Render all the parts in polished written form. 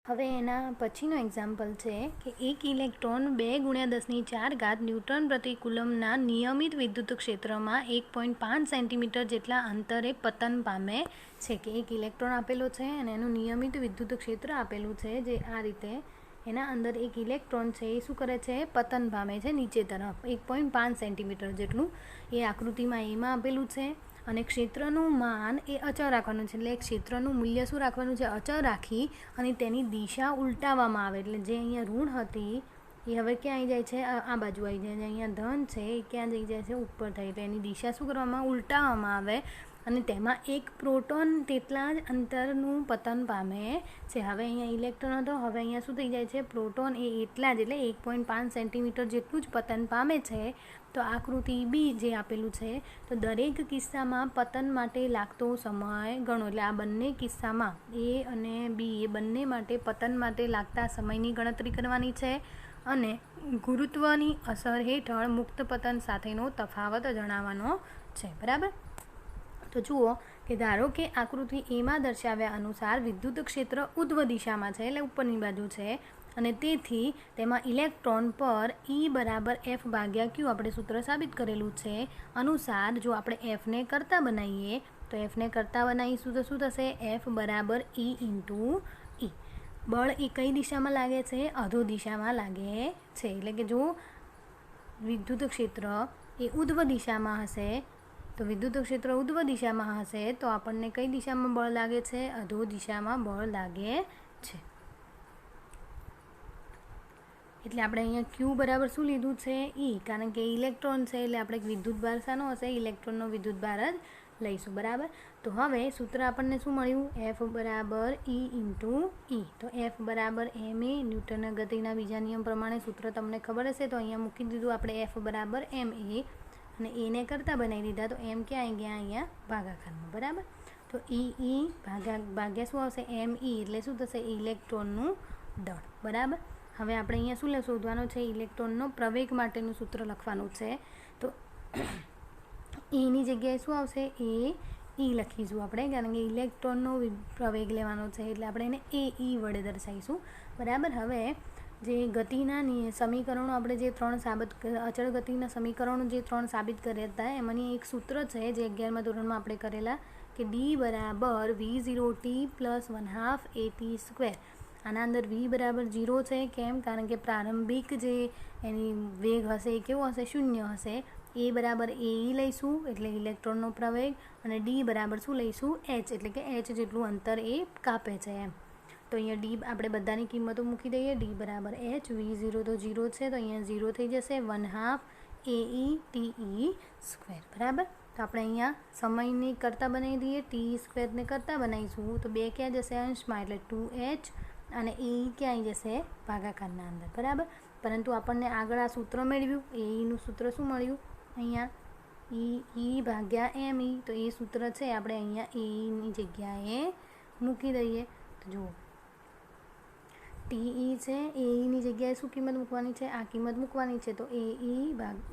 હવે એના પછીનો એક્ઝામ્પલ છે કે એક ઇલેક્ટ્રોન 2 × 10⁴ ન્યૂટન પ્રતિ કુલમના નિયમિત વિદ્યુત ક્ષેત્રમાં 1.5 સેન્ટીમીટર જેટલા અંતરે પતન પામે છે. કે એક ઇલેક્ટ્રોન આપેલો છે અને એનું નિયમિત વિદ્યુત ક્ષેત્ર આપેલું છે, જે આ રીતે એના અંદર એક ઇલેક્ટ્રોન છે એ શું કરે છે, પતન પામે છે નીચે તરફ 1.5 સેન્ટીમીટર જેટલું. એ આકૃતિમાં એમાં આપેલું છે. અને ક્ષેત્રનું માન એ અચળ રાખવાનું છે, એટલે ક્ષેત્રનું મૂલ્ય શું રાખવાનું છે, અચળ રાખી અને તેની દિશા ઉલટાવવામાં આવે. એટલે જે અહીંયા ઋણ હતી એ હવે ક્યાં આવી જાય છે, આ બાજુ આવી જાય છે. અહીંયા ધન છે એ ક્યાં જઈ જાય છે, ઉપર થાય. એટલે એની દિશા શું કરવામાં, ઉલટાવવામાં આવે અને તેમાં એક પ્રોટોન તેટલા જ અંતરનું પતન પામે છે. હવે અહીંયા ઇલેક્ટ્રોન હતો, હવે અહીંયા શું થઈ જાય છે, પ્રોટોન એ એટલા જ, એટલે 1.5 સેન્ટીમીટર જેટલું જ પતન પામે છે. તો આકૃતિ બી જે આપેલું છે, તો દરેક કિસ્સામાં પતન માટે લાગતો સમય ગણો. એટલે આ બંને કિસ્સામાં એ અને બી એ બંને માટે પતન માટે લાગતા સમયની ગણતરી કરવાની છે અને ગુરુત્વની અસર હેઠળ મુક્ત પતન સાથેનો તફાવત જણાવવાનો છે. બરાબર. તો જુઓ કે ધારો કે આકૃતિ એમાં દર્શાવ્યા અનુસાર વિદ્યુત ક્ષેત્ર ઉધ્વ દિશામાં છે, એટલે ઉપરની બાજુ છે, અને તેથી તેમાં ઇલેક્ટ્રોન પર E = F/Q આપણે સૂત્ર સાબિત કરેલું છે અનુસાર જો આપણે Fને કરતા બનાવીએ તો Fને કરતા બનાવીશું તો શું થશે, F = E × E. બળ એ કઈ દિશામાં લાગે છે, અધો દિશામાં લાગે છે. એટલે કે જો વિદ્યુત ક્ષેત્ર એ ઉધ્વ દિશામાં હશે તો વિદ્યુત ક્ષેત્ર ઉધ્વ દિશામાં હશે તો આપણને કઈ દિશામાં બળ લાગે છે, અધો દિશામાં બળ લાગે છે. એટલે આપણે અહીંયા Q બરાબર શું લીધું છે, E, કારણ કે ઇલેક્ટ્રોન છે એટલે આપણે વિદ્યુતભાર શાનો હશે, ઇલેક્ટ્રોનનો વિદ્યુતભાર જ લઈશું. બરાબર. તો હવે સૂત્ર આપણને શું મળ્યું, F = E × E. તો F = ma, ન્યૂટનના ગતિના બીજા નિયમ પ્રમાણે સૂત્ર તમને ખબર હશે તો અહીંયા મૂકી દીધું આપણે F = ma અને એને કરતાં બનાવી દીધા. તો એમ ક્યાં આવી ગયા, અહીંયા ભાગાકારમાં. બરાબર. તો E ભાગ્યા શું આવશે, me, એટલે શું થશે, ઇલેક્ટ્રોનનું દળ. બરાબર. હવે આપણે અહીંયા શું શોધવાનું છે, ઇલેક્ટ્રોનનો પ્રવેગ માટેનું સૂત્ર લખવાનું છે. તો એની જગ્યાએ શું આવશે, E લખીશું આપણે, કારણ કે ઇલેક્ટ્રોનનો પ્રવેગ લેવાનો છે એટલે આપણે એને AE વડે દર્શાવીશું. બરાબર. હવે જે ગતિના સમીકરણો આપણે જે અચળ ગતિના સમીકરણો જે 3 સાબિત કર્યા હતા એમાંની એક સૂત્ર છે જે 11મા ધોરણમાં આપણે કરેલા કે D = V0t + 1/2 at². આના અંદર V = 0 છે. કેમ? કારણ કે પ્રારંભિક જે એની વેગ હશે એ કેવો હશે, 0 હશે. A = AE લઈશું એટલે ઇલેક્ટ્રોનનો પ્રવેગ, અને D = શું લઈશું, H, એટલે કે H જેટલું અંતર એ કાપે છે એમ. તો અહીંયા D આપણે બધાની કિંમતો મૂકી દઈએ. D = H, V0 તો 0 છે તો અહીંયા 0 થઈ જશે, 1/2 AETE². બરાબર. તો આપણે અહીંયા સમયની કરતાં બનાવી દઈએ, T² ને કરતાં બનાવીશું તો 2 ક્યાં જશે, અંશમાં, એટલે 2H અને E ક્યાં આવી જશે, ભાગાકારના અંદર. બરાબર. પરંતુ આપણને આગળ આ સૂત્ર મેળવ્યું, AEનું સૂત્ર શું મળ્યું, અહીંયા E / me. તો એ સૂત્ર છે આપણે અહીંયા AEની જગ્યાએ મૂકી દઈએ. તો જુઓ TE છે, AEની જગ્યાએ શું કિંમત મૂકવાની છે, આ કિંમત મૂકવાની છે. તો AE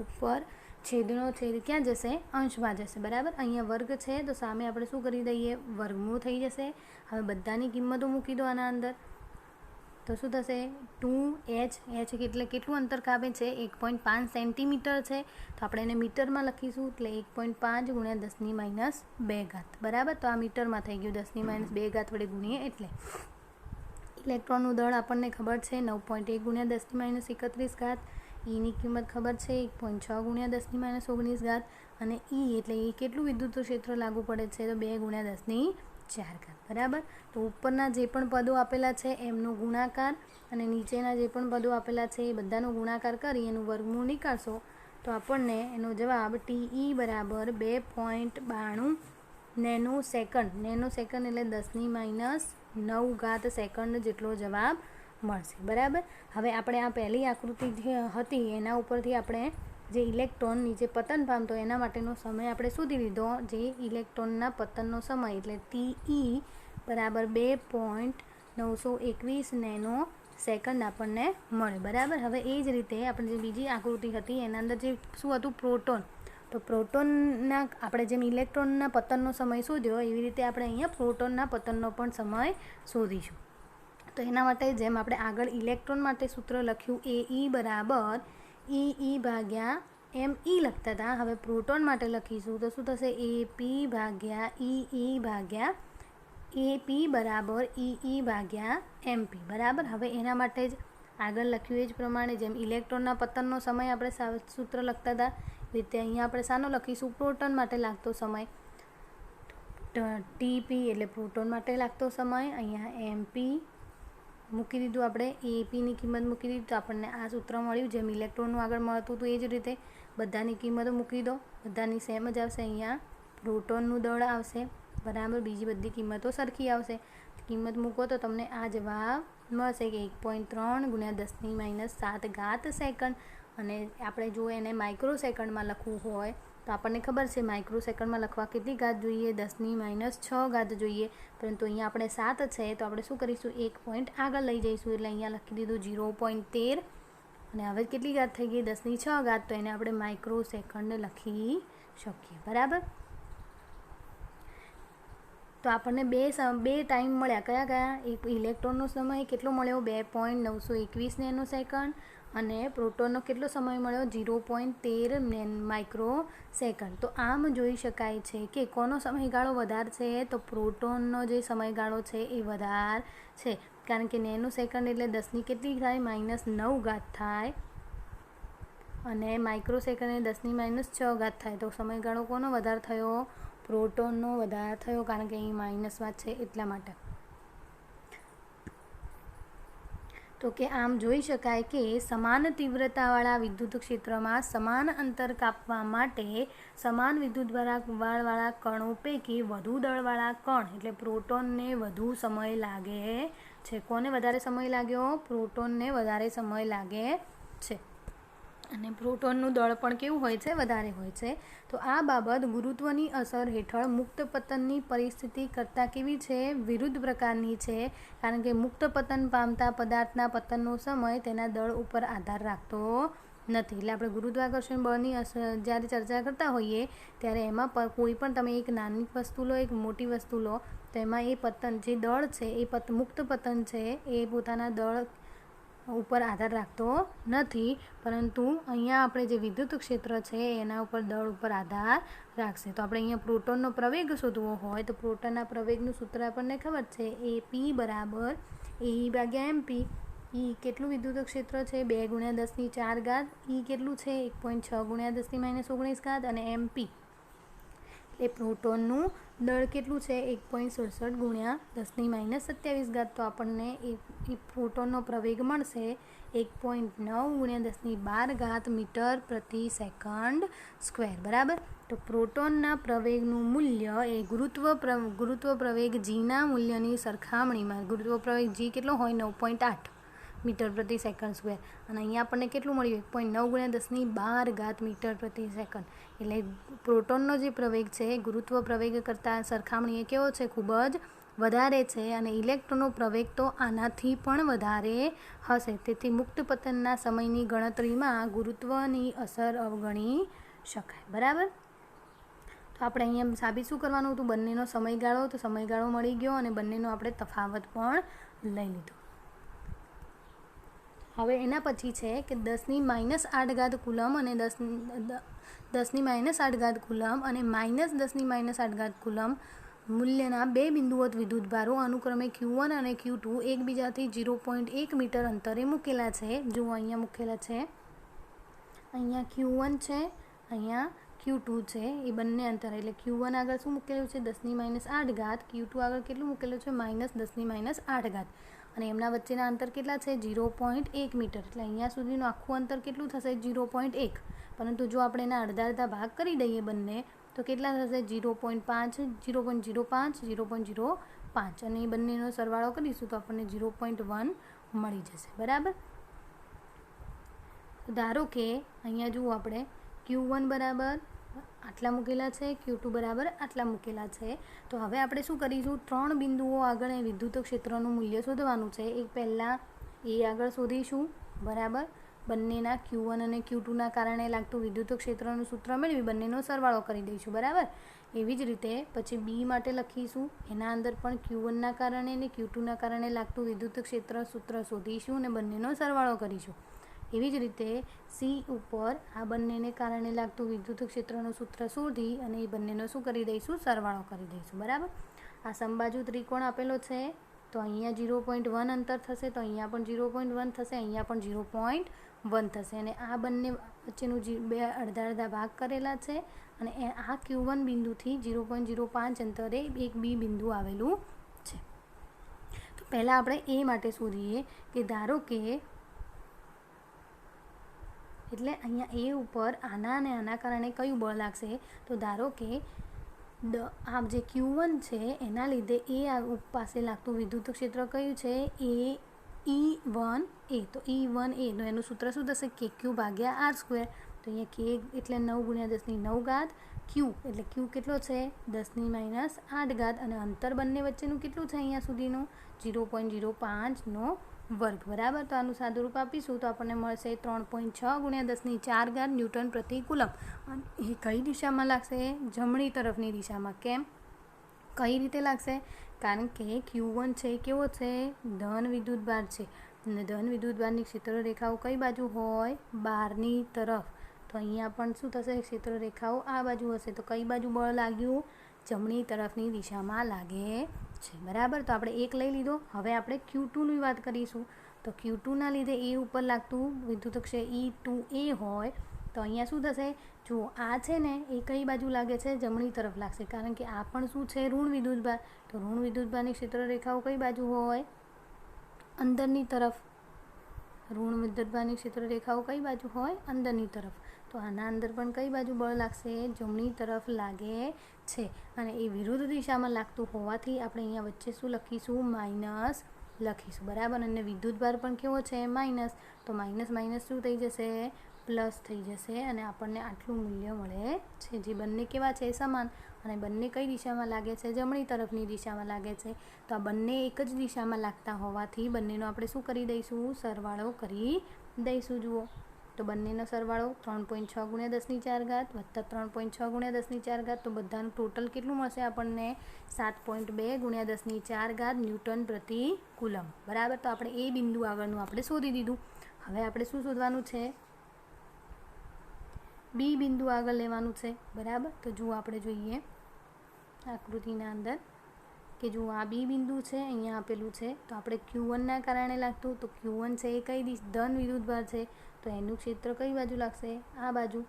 ઉપર છેદનો છેદ ક્યાં જશે, અંશમાં જશે. બરાબર. અહીંયા વર્ગ છે તો સામે આપણે શું કરી દઈએ, વર્ગમૂળ થઈ જશે. હવે બધાની કિંમતો મૂકી દો આના અંદર તો શું થશે, 2H. એટલે કેટલું અંતર કાપે છે, 1.5 સેન્ટીમીટર છે. તો આપણે એને મીટરમાં લખીશું એટલે 1.5 × 10⁻². બરાબર. તો આ મીટરમાં થઈ ગયું, 10⁻² વડે ગુણીએ એટલે. ઇલેક્ટ્રોનનું દળ આપણને ખબર છે 9.1 × 10⁻31. Eની કિંમત ખબર છે 1.6 × 10⁻19. અને E એટલે એ કેટલું વિદ્યુત ક્ષેત્ર લાગુ પડે છે, તો 2 × 10⁴. બરાબર. તો ઉપરના જે પણ પદો આપેલા છે એમનો ગુણાકાર અને નીચેના જે પણ પદો આપેલા છે એ બધાનો ગુણાકાર કરી એનું વર્ગમૂળ નીકાળશો તો આપણને એનો જવાબ TE = 2.92 નેનોસેકન્ડ. નેનોસેકન્ડ એટલે 10⁻9 સેકન્ડ જેટલો જવાબ મળશે. બરાબર. હવે આપણે આ પહેલી આકૃતિ જે હતી એના ઉપરથી આપણે જે ઇલેક્ટ્રોન નીચે પતન પામતો એના માટેનો સમય આપણે શોધી લીધો, જે ઇલેક્ટ્રોનના પતનનો સમય એટલે TE = 2.921 નેનોસેકન્ડ આપણને મળે. બરાબર. હવે એ જ રીતે આપણે જે બીજી આકૃતિ હતી એના અંદર જે શું હતું, પ્રોટોન. તો પ્રોટોનના આપણે જેમ ઇલેક્ટ્રોનના પતનનો સમય શોધ્યો એવી રીતે આપણે અહીંયા પ્રોટોનના પતનનો પણ સમય શોધીશું. તો એના માટે જેમ આપણે આગળ ઇલેક્ટ્રોન માટે સૂત્ર લખ્યું AE બરાબર EE ભાગ્યા ME લખતા હતા, હવે પ્રોટોન માટે લખીશું તો શું થશે? AP ભાગ્યા EE ભાગ્યા AP બરાબર EE ભાગ્યા MP બરાબર. હવે એના માટે જ આગળ લખ્યું એ જ પ્રમાણે જેમ ઇલેક્ટ્રોનના પતનનો સમય આપણે સૂત્ર લખતા હતા એ રીતે અહીંયા આપણે શાનો લખીશું? પ્રોટોન માટે લાગતો સમય TP એટલે પ્રોટોન માટે લાગતો સમય. અહીંયા MP મૂકી દીધું, આપણે APની કિંમત મૂકી દીધી તો આપણને આ સૂત્ર મળ્યું. જેમ ઇલેક્ટ્રોનનું આગળ મળતું હતું એ જ રીતે બધાની કિંમતો મૂકી દો, બધાની સેમ જ આવશે. અહીંયા પ્રોટોનનું દળ આવશે બરાબર, બીજી બધી કિંમતો સરખી આવશે. કિંમત મૂકો તો તમને આ જવાબ મળશે કે 1.3 × 10⁻⁷ સેકન્ડ. અને આપણે જો એને માઇક્રો સેકન્ડમાં લખવું હોય તો આપણને ખબર છે માઇક્રો સેકન્ડમાં લખવા કેટલી ઘાત જોઈએ? 10⁻⁶ જોઈએ, પરંતુ અહીંયા આપણે 7 છે તો આપણે શું કરીશું? 1 પોઈન્ટ આગળ લઈ જઈશું, એટલે અહીંયા લખી દીધું 0.13. અને હવે કેટલી ઘાત થઈ ગઈ? 10⁶, તો એને આપણે માઇક્રો સેકન્ડ લખી શકીએ બરાબર. તો આપણને બે ટાઈમ મળ્યા, કયા કયા? એક ઇલેક્ટ્રોનનો સમય કેટલો મળ્યો? 2.921 નેનો સેકન્ડ. અને પ્રોટોનનો કેટલો સમય મળ્યો? 0.13 માઇક્રો સેકન્ડ. તો આમ જોઈ શકાય છે કે કોનો સમયગાળો વધારે છે? તો પ્રોટોનનો જે સમયગાળો છે એ વધારે છે, કારણ કે નેનો સેકન્ડ એટલે 10ની કેટલી થાય? -9 થાય. અને માઇક્રો સેકન્ડ એ 10⁻⁶ થાય. તો સમયગાળો કોનો વધારે થયો? પ્રોટોનનો વધારે થયો, કારણ કે અહીં માઇનસમાં છે એટલા માટે. તો કે આમ જોઈ શકાય કે સમાન તીવ્રતાવાળા વિદ્યુત ક્ષેત્રમાં સમાન અંતર કાપવા માટે સમાન વિદ્યુતભારવાળા કણો પૈકી વધુ દળવાળા કણ એટલે પ્રોટોનને વધુ સમય લાગે છે. કોને વધારે સમય લાગ્યો? પ્રોટોનને વધારે સમય લાગે છે. અને પ્રોટોનનું દળ પણ કેવું હોય છે? વધારે હોય છે. તો આ બાબત ગુરુત્વની અસર હેઠળ મુક્ત પતનની પરિસ્થિતિ કરતાં કેવી છે? વિરુદ્ધ પ્રકારની છે, કારણ કે મુક્ત પતન પામતા પદાર્થના પતનનો સમય તેના દળ ઉપર આધાર રાખતો નથી. એટલે આપણે ગુરુત્વાકર્ષણ બળની અસર જ્યારે ચર્ચા કરતા હોઈએ ત્યારે એમાં કોઈ પણ તમે એક નાની વસ્તુ લો, એક મોટી વસ્તુ લો, તો એમાં એ પતન જે દળ છે એ મુક્ત પતન છે એ પોતાના દળ ઉપર આધાર રાખતો નથી, પરંતુ અહીંયા આપણે જે વિદ્યુત ક્ષેત્ર છે એના ઉપર દળ ઉપર આધાર રાખશે. તો આપણે અહીંયા પ્રોટોનનો પ્રવેગ શોધવો હોય તો પ્રોટોનના પ્રવેગનું સૂત્ર આપણને ખબર છે, AP બરાબર AE ભાગ્યા MP. E કેટલું વિદ્યુત ક્ષેત્ર છે? 2 × 10⁴. E કેટલું છે? 1.6 × 10⁻⁹ અને MP એટલે પ્રોટોનનું દળ કેટલું છે? 1.67 × 10⁻⁻27. તો આપણને એ પ્રોટોનનો પ્રવેગ મળશે 1.9 × 1012 મીટર પ્રતિ સેકન્ડ સ્ક્વેર બરાબર. તો પ્રોટોનના પ્રવેગનું મૂલ્ય એ ગુરુત્વ પ્રવેગ જીના મૂલ્યની સરખામણીમાં ગુરુત્વ પ્રવેગ જી કેટલો હોય? 9.8 મીટર પ્રતિ સેકન્ડ સ્ક્વેર. અને અહીંયા આપણને કેટલું મળ્યું? 1.9 × 1012 મીટર પ્રતિ સેકન્ડ. એટલે પ્રોટોનનો જે પ્રવેગ છે ગુરુત્વ પ્રવેગ કરતાં સરખામણીએ કેવો છે? ખૂબ જ વધારે છે. અને ઇલેક્ટ્રોનનો પ્રવેગ તો આનાથી પણ વધારે હશે. તેથી મુક્ત પતનના સમયની ગણતરીમાં ગુરુત્વની અસર અવગણી શકાય બરાબર. તો આપણે અહીંયા સાબિત શું કરવાનું હતું? બંનેનો સમયગાળો. તો સમયગાળો મળી ગયો અને બંનેનો આપણે તફાવત પણ લઈ લીધો. હવે એના પછી છે કે 10⁻⁸ કુલમ અને 10⁻⁸ કુલમ અને -10⁻⁸ કુલમ મૂલ્યના બે બિંદુવત વિદ્યુતભારો અનુક્રમે Q1 અને Q2 એકબીજાથી 0.1 મીટર અંતરે મૂકેલા છે. જો અહીંયા મૂકેલા છે, અહીંયા Q1 છે, અહીંયા Q2 છે, એ બંને અંતરે. એટલે Q1 આગળ શું મૂકેલું છે? 10⁻⁸. Q2 આગળ કેટલું મૂકેલું છે? -10⁻⁸. અને એમના વચ્ચેના અંતર કેટલા છે? 0.1 મીટર. એટલે અહીંયા સુધીનું આખું અંતર કેટલું થશે? 0.1. પરંતુ જો આપણે એના અડધા ભાગ કરી દઈએ બંને તો કેટલા થશે? 0.5, 0.05, 0.05. અને એ બંનેનો સરવાળો કરીશું તો આપણને 0.1 મળી જશે બરાબર. ધારો કે અહીંયા જુઓ આપણે Q1 બરાબર આટલા મૂકેલા છે, Q2 બરાબર આટલા મૂકેલા છે. તો હવે આપણે શું કરીશું? 3 બિંદુઓ આગળ એ વિદ્યુત ક્ષેત્રનું મૂલ્ય શોધવાનું છે. એક પહેલાં એ આગળ શોધીશું બરાબર. બંનેના Q1 અને Q2ના કારણે લાગતું વિદ્યુત ક્ષેત્રનું સૂત્ર મેળવી બંનેનો સરવાળો કરી દઈશું બરાબર. એવી જ રીતે પછી બી માટે લખીશું, એના અંદર પણ Q1ના કારણે અને Q2ના કારણે લાગતું વિદ્યુત ક્ષેત્ર સૂત્ર શોધીશું અને બંનેનો સરવાળો કરીશું. એવી જ રીતે સી ઉપર આ બંનેને કારણે લાગતું વિદ્યુત ક્ષેત્રનું સૂત્ર શોધી અને એ બંનેનો શું કરી દઈશું, સરવાળો કરી દઈશું. બરાબર. આ સમબાજુ ત્રિકોણ આપેલો છે તો અહીંયા 0.1 અંતર થશે, તો અહીંયા પણ 0.1 થશે, અહીંયા પણ 0.1 થશે અને આ બંને વચ્ચેનું બે અડધા અડધા ભાગ કરેલા છે અને આ Q1 બિંદુથી 0.05 અંતરે એક બી બિંદુ આવેલું છે. તો પહેલાં આપણે એ માટે શોધીએ કે ધારો કે એટલે અહીંયા એ ઉપર આના અને આના કારણે કયું બળ લાગશે, તો ધારો કે આ જે Q1 છે એના લીધે એ પાસે લાગતું વિદ્યુત ક્ષેત્ર કયું છે, E1A. તો E1A તો એનું સૂત્ર શું થશે, KQ ભાગ્યા R². તો અહીંયા K એટલે 9 × 10⁹ Q એટલે Q કેટલો છે, 10⁻8 અને અંતર બંને વચ્ચેનું કેટલું છે અહીંયા સુધીનું 0.05નો વર્ગ. બરાબર. તો આનું સાદુરૂપ આપીશું તો આપણને મળશે 3.6 × 10⁴ ન્યૂટન પ્રતિ કુલમ. એ કઈ દિશામાં લાગશે, જમણી તરફની દિશામાં. કેમ, કઈ રીતે લાગશે, કારણ કે Q1 છે કેવો છે, ધન વિદ્યુતભાર છે અને ધન વિદ્યુતભારની ક્ષેત્ર રેખાઓ કઈ બાજુ હોય, બહારની તરફ. તો અહીંયા પણ શું થશે, ક્ષેત્ર રેખાઓ આ બાજુ હશે. તો કઈ બાજુ બળ લાગ્યું, જમણી તરફની દિશામાં લાગે છે. બરાબર. તો આપણે એક લઈ લીધો. હવે આપણે Q2ની વાત કરીશું. તો Q2ના લીધે એ ઉપર લાગતું વિદ્યુત ક્ષેત્ર E2A હોય તો અહીંયા શું થશે, જો આ છે ને એ કઈ બાજુ લાગે છે, જમણી તરફ લાગશે, કારણ કે આ પણ શું છે, ઋણ વિદ્યુતભાર. તો ઋણ વિદ્યુતભારની ક્ષેત્ર રેખાઓ કઈ બાજુ હોય, અંદરની તરફ. ઋણ વિદ્યુતભારની ક્ષેત્ર રેખાઓ કઈ બાજુ હોય, અંદરની તરફ. તો આના અંદર પણ કઈ બાજુ બળ લાગશે, જમણી તરફ લાગે છે અને એ વિરુદ્ધ દિશામાં લાગતું હોવાથી આપણે અહીંયા વચ્ચે શું લખીશું, માઇનસ લખીશું. બરાબર. અને વિદ્યુતભાર પણ કેવો છે, માઇનસ. તો માઇનસ માઇનસ શું થઈ જશે, પ્લસ થઈ જશે અને આપણને આટલું મૂલ્ય મળે છે. જે બંને કેવા છે, સમાન અને બંને કઈ દિશામાં લાગે છે, જમણી તરફની દિશામાં લાગે છે. તો આ બંને એક જ દિશામાં લાગતા હોવાથી બંનેનો આપણે શું કરી દઈશું, સરવાળો કરી દઈશું. જુઓ તો બંનેનો સરવાળો 3.6 × 10⁴ વત્તા 3.6 × 10⁴. તો બધાનું ટોટલ કેટલું મળશે આપણને, 7.2 × 10⁴ ન્યૂટન પ્રતિ કુલમ. બરાબર. તો આપણે એ બિંદુ આગળનું આપણે શોધી દીધું. હવે આપણે શું શોધવાનું છે, બી બિંદુ આગળ લેવાનું છે. બરાબર. તો જુઓ આપણે જોઈએ આકૃતિના અંદર કે જુઓ આ બી બિંદુ છે, અહીંયા આપેલું છે. તો આપણે Q1ના કારણે લાગતું, તો Q1 છે એ કઈ ધન વિદ્યુતભાર છે તો એનું ક્ષેત્ર કઈ બાજુ લાગશે, આ બાજુ.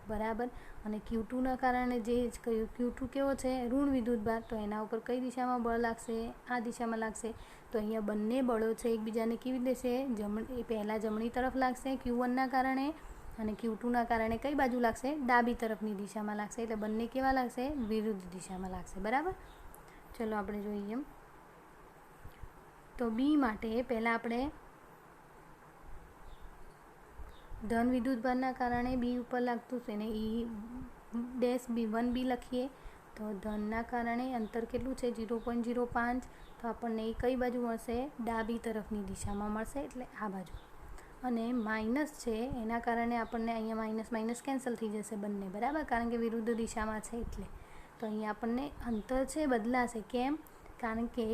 બરાબર. અને Q2ના કારણે જે કહ્યું, Q2 કેવો છે, ઋણ વિદ્યુતભાર. તો એના ઉપર કઈ દિશામાં બળ લાગશે, આ દિશામાં લાગશે. તો અહીંયા બંને બળો છે એકબીજાને કેવી રીતે છે, પહેલાં જમણી તરફ લાગશે Q1ના કારણે અને Q2ના કારણે કઈ બાજુ લાગશે, ડાબી તરફની દિશામાં લાગશે. એટલે બંને કેવા લાગશે, વિરુદ્ધ દિશામાં લાગશે. બરાબર. ચલો આપણે જોઈએ. તો બી માટે પહેલાં આપણે ધન વિદ્યુતભારના કારણે બી ઉપર લાગતું છે ને E'(1B) લખીએ. તો ધનના કારણે અંતર કેટલું છે, 0.05. તો આપણને એ કઈ બાજુ મળશે, ડાબી તરફની દિશામાં મળશે, એટલે આ બાજુ. અને માઇનસ છે એના કારણે આપણને અહીંયા માઇનસ માઇનસ કેન્સલ થઈ જશે બંને. બરાબર. કારણ કે વિરુદ્ધ દિશામાં છે એટલે. તો અહીંયા આપણને અંતર છે બદલાશે. કેમ, કારણ કે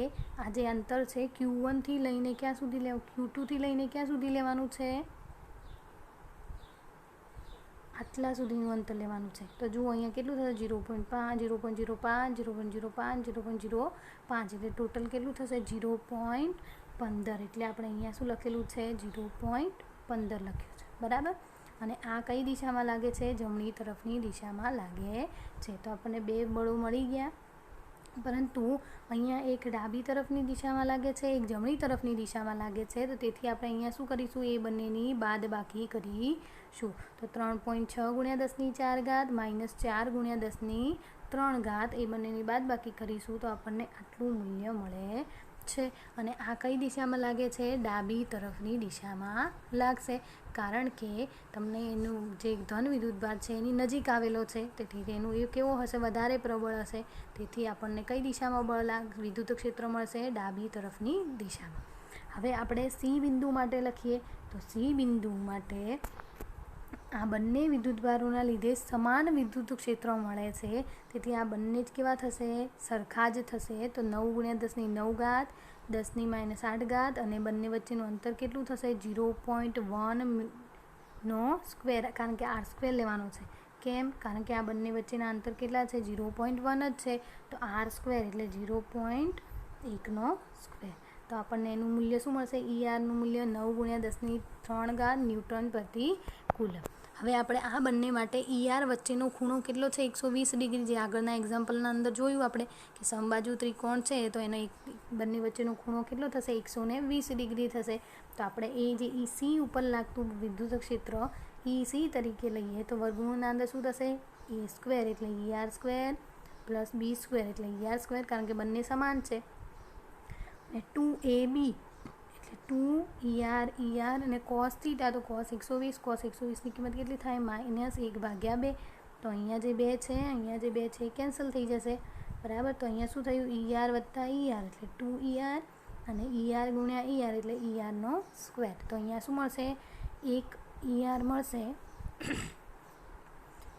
આ જે અંતર છે Q1થી લઈને ક્યાં સુધી લેવું, Q2થી લઈને ક્યાં સુધી લેવાનું છે, આટલા સુધીનું અંતર લેવાનું છે. તો જુઓ અહીંયા કેટલું થશે, 0.5 0.05 0.05 0.05 એટલે ટોટલ કેટલું થશે, 0.15. એટલે આપણે અહીંયા શું લખેલું છે, 0.15 લખ્યું છે. બરાબર. અને આ કઈ દિશામાં લાગે છે, જમણી તરફની દિશામાં લાગે છે. તો આપણને બે બળો મળી ગયા, પરંતુ અહીંયા એક ડાબી તરફની દિશામાં લાગે છે, એક જમણી તરફની દિશામાં લાગે છે. તો તેથી આપણે અહીંયા શું કરીશું, એ બંનેની બાદબાકી કરીશું. તો 3.6 × 10⁴ માઇનસ 4 × 10⁵ એ બંનેની બાદબાકી કરીશું તો આપણને આટલું મૂલ્ય મળે છે. અને આ કઈ દિશામાં લાગે છે, ડાબી તરફની દિશામાં લાગશે, કારણ કે તમને એનું જે ધન વિદ્યુતભાર છે એની નજીક આવેલો છે. તેથી તેનું એ કેવો હશે, વધારે પ્રબળ હશે. તેથી આપણને કઈ દિશામાં બળ વિદ્યુત ક્ષેત્ર મળશે, ડાબી તરફની દિશામાં. હવે આપણે સી બિંદુ માટે લખીએ. તો સી બિંદુ માટે આ બંને વિદ્યુતભારોના લીધે સમાન વિદ્યુત ક્ષેત્ર મળે છે, તેથી આ બંને જ કેવા થશે? સરખા જ થશે. તો 9 × 10⁹ ઘાત, 10⁻8 ઘાત, અને બંને વચ્ચેનું અંતર કેટલું થશે? 0.1 નો સ્ક્વેર, કારણ કે r² લેવાનો છે. કેમ? કારણ કે આ બંને વચ્ચેના અંતર કેટલા છે? 0.1 જ છે. તો r² એટલે 0.1 નો સ્ક્વેર. તો આપણને એનું મૂલ્ય શું મળશે? નું મૂલ્ય 9 × 10⁻³ ઘાત ન્યૂટન પ્રતિ કુલમ. હવે આપણે આ બંને માટે વચ્ચેનો ખૂણો કેટલો છે? 120 ડિગ્રી. જે આગળના એક્ઝામ્પલના અંદર જોયું આપણે કે સમબાજુ ત્રિકોણ છે તો એનો બંને વચ્ચેનો ખૂણો કેટલો થશે? 120 ડિગ્રી થશે. તો આપણે એ જે સી ઉપર લાગતું વિદ્યુત ક્ષેત્ર સી તરીકે લઈએ તો વર્ગમૂળના અંદર શું થશે? a² એટલે r² પ્લસ b² એટલે r², કારણ કે બંને સમાન છે. અને 2ab એટલે 2 અને cos θ તો cos 120, cos 120ની કિંમત કેટલી થાય? -1/2. તો અહીંયા જે 2 છે એ કેન્સલ થઈ જશે, બરાબર. તો અહીંયા શું થયું? વત્તા એટલે 2 અને ગુણ્યા એટલે નો સ્ક્વેર. તો અહીંયા શું મળશે? 1 મળશે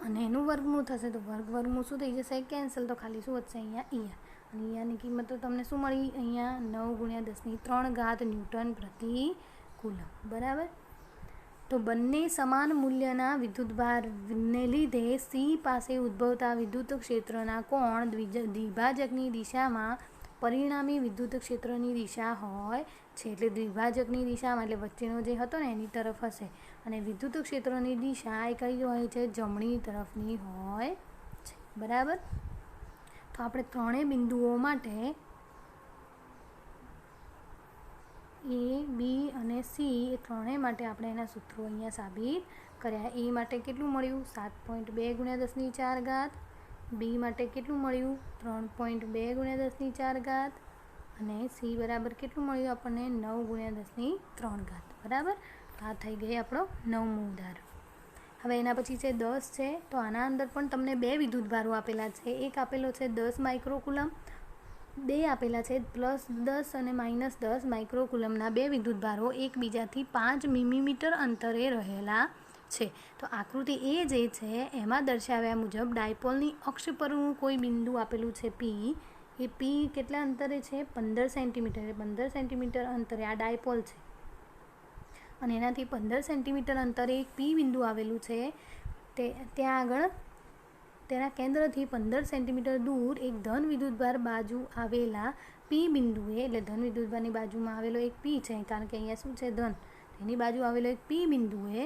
અને એનું વર્ગમૂળ થશે. તો વર્ગમૂળ શું થઈ જશે? કેન્સલ. તો ખાલી શું વધશે? અહીંયા અને ની કિંમત તો તમને શું મળી? અહીંયા 9 × 10⁻³ ઘાત ન્યૂટન પ્રતિ કુલમ, બરાબર. તો બંને સમાન મૂલ્યના વિદ્યુતભારને લીધે સી પાસે ઉદ્ભવતા વિદ્યુત ક્ષેત્રના કોણ દ્વિભાજકની દિશામાં પરિણામી વિદ્યુત ક્ષેત્રની દિશા હોય છે. એટલે દ્વિભાજકની દિશામાં એટલે વચ્ચેનો જે હતો ને એની તરફ હશે, અને વિદ્યુત ક્ષેત્રની દિશા એ કઈ હોય છે? જમણી તરફની હોય છે, બરાબર. તો આપણે ત્રણેય બિંદુઓ માટે A, B અને C એ ત્રણેય માટે આપણે એના સૂત્રો અહીંયા સાબિત કર્યા. A માટે કેટલું મળ્યું? 7.2 × 10⁴ ઘાત. B માટે કેટલું મળ્યું? 3.2 × 10⁴ ઘાત. અને C બરાબર કેટલું મળ્યું આપણને? 9 × 10⁵ ઘાત, બરાબર. આ થઈ ગઈ આપણો 9મું ઉદાહરણ. હવે એના પછી છે 10 છે. તો આના અંદર પણ તમને 2 વિદ્યુતભારો આપેલા છે. એક આપેલો છે 10 માઇક્રોકુલમ, 2 આપેલા છે +10 અને -10 માઇક્રોકુલમના 2 વિદ્યુતભારો એકબીજાથી 5 મિલીમીટર અંતરે રહેલા છે. તો આકૃતિ એ જે છે એમાં દર્શાવ્યા મુજબ ડાયપોલની અક્ષ પરનું કોઈ બિંદુ આપેલું છે P. એ P કેટલા અંતરે છે? 15 સેન્ટીમીટર. 15 સેન્ટીમીટર અંતરે આ ડાયપોલ છે અને એનાથી 15 સેન્ટીમીટર અંતરે એક P બિંદુ આવેલું છે. ત્યાં આગળ તેના કેન્દ્રથી 15 સેન્ટીમીટર દૂર એક ધન વિદ્યુતભાર બાજુ આવેલા P બિંદુએ, એટલે ધન વિદ્યુતભારની બાજુમાં આવેલો એક P છે, કારણ કે અહીંયા શું છે? ધન. એની બાજુ આવેલો એક P બિંદુએ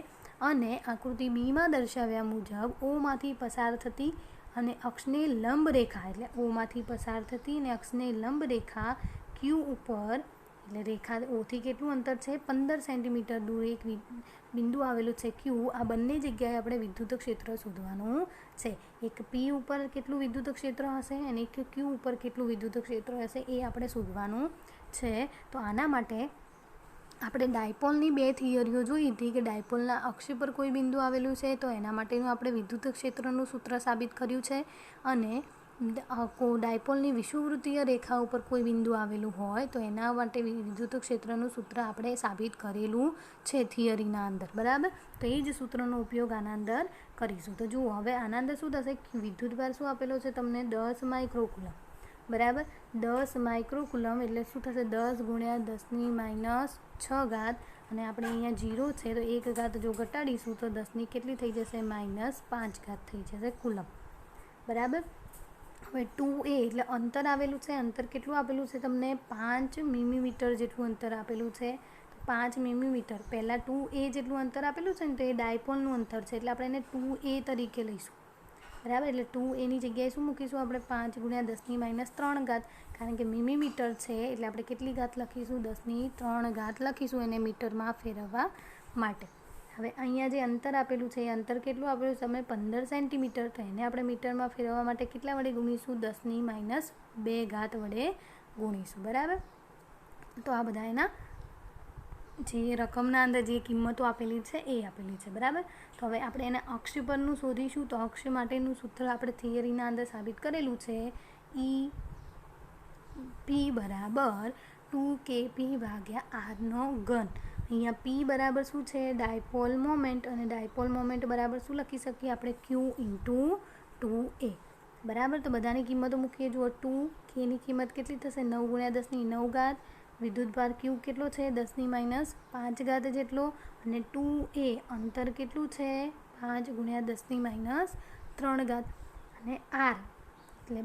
અને આકૃતિ બીમાં દર્શાવ્યા મુજબ ઓમાંથી પસાર થતી અને અક્ષને લંબ રેખા, એટલે ઓમાંથી પસાર થતી અને અક્ષને લંબ રેખા Q ઉપર, એટલે રેખા ઓથી કેટલું અંતર છે? 15 સેન્ટીમીટર દૂર એક બિંદુ આવેલું છે Q. આ બંને જગ્યાએ આપણે વિદ્યુત ક્ષેત્ર શોધવાનું છે. એક P ઉપર કેટલું વિદ્યુત ક્ષેત્ર હશે અને એક Q ઉપર કેટલું વિદ્યુત ક્ષેત્ર હશે એ આપણે શોધવાનું છે. તો આના માટે આપણે ડાયપોલની 2 થિયરીઓ જોઈ હતી કે ડાયપોલના અક્ષ પર કોઈ બિંદુ આવેલું છે તો એના માટેનું આપણે વિદ્યુત ક્ષેત્રનું સૂત્ર સાબિત કર્યું છે, અને ડાયપોલની વિષુવવૃત્તીય રેખા ઉપર કોઈ બિંદુ આવેલું હોય તો એના માટે વિદ્યુત ક્ષેત્રનું સૂત્ર આપણે સાબિત કરેલું છે થિયરીના અંદર, બરાબર. તો એ જ સૂત્રનો ઉપયોગ આના અંદર કરીશું. તો જુઓ, હવે આના અંદર શું થશે? વિદ્યુતભાર શું આપેલો છે તમને? 10 માઇક્રોકુલમ, બરાબર. 10 માઇક્રોકુલમ એટલે શું થશે? 10 × 10⁻6 ઘાત. અને આપણે અહીંયા 0 છે તો 1 ઘાત જો ઘટાડીશું તો 10ની કેટલી થઈ જશે? -5 ઘાત થઈ જશે કુલમ, બરાબર. હવે 2a એટલે અંતર આવેલું છે. અંતર કેટલું આપેલું છે તમને? 5 મિલીમીટર જેટલું અંતર આપેલું છે. 5 મિલીમીટર. પહેલાં 2a જેટલું અંતર આપેલું છે ને તો એ ડાયપોલનું અંતર છે, એટલે આપણે એને 2a તરીકે લઈશું, બરાબર. એટલે 2aની જગ્યાએ શું મૂકીશું આપણે? 5 × 10⁻³ ઘાત, કારણ કે મિલીમીટર છે એટલે આપણે કેટલી ઘાત લખીશું? 10⁻³ ઘાત લખીશું એને મીટરમાં ફેરવવા માટે. હવે અહીંયા જે અંતર આપેલું છે એ અંતર કેટલું આપેલું છે તમને? 15 સેન્ટીમીટર. તો એને આપણે મીટરમાં ફેરવવા માટે કેટલા વડે ગુણીશું? 10⁻2 ઘાત વડે ગુણીશું, બરાબર. તો આ બધા એના જે રકમના અંદર જે કિંમતો આપેલી છે એ આપેલી છે, બરાબર. તો હવે આપણે એને અક્ષ પરનું શોધીશું. તો અક્ષ માટેનું સૂત્ર આપણે થિયરીના અંદર સાબિત કરેલું છે. P બરાબર 2kp/r². અહીંયા પી બરાબર શું છે? Dipole moment. અને ડાયપોલ મોમેન્ટ બરાબર શું લખી શકીએ આપણે? ક્યુ ઇન્ટુ 2a. બરાબર. તો બધાની કિંમતો મૂકીએ. જુઓ 2kની કિંમત કેટલી થશે? 9 ગુણ્યા 10⁻9. વિદ્યુતભાર ક્યુ કેટલો છે? 10⁻5 જેટલો. અને 2a અંતર કેટલું છે? 5 ગુણ્યા 10⁻3. અને આર એટલે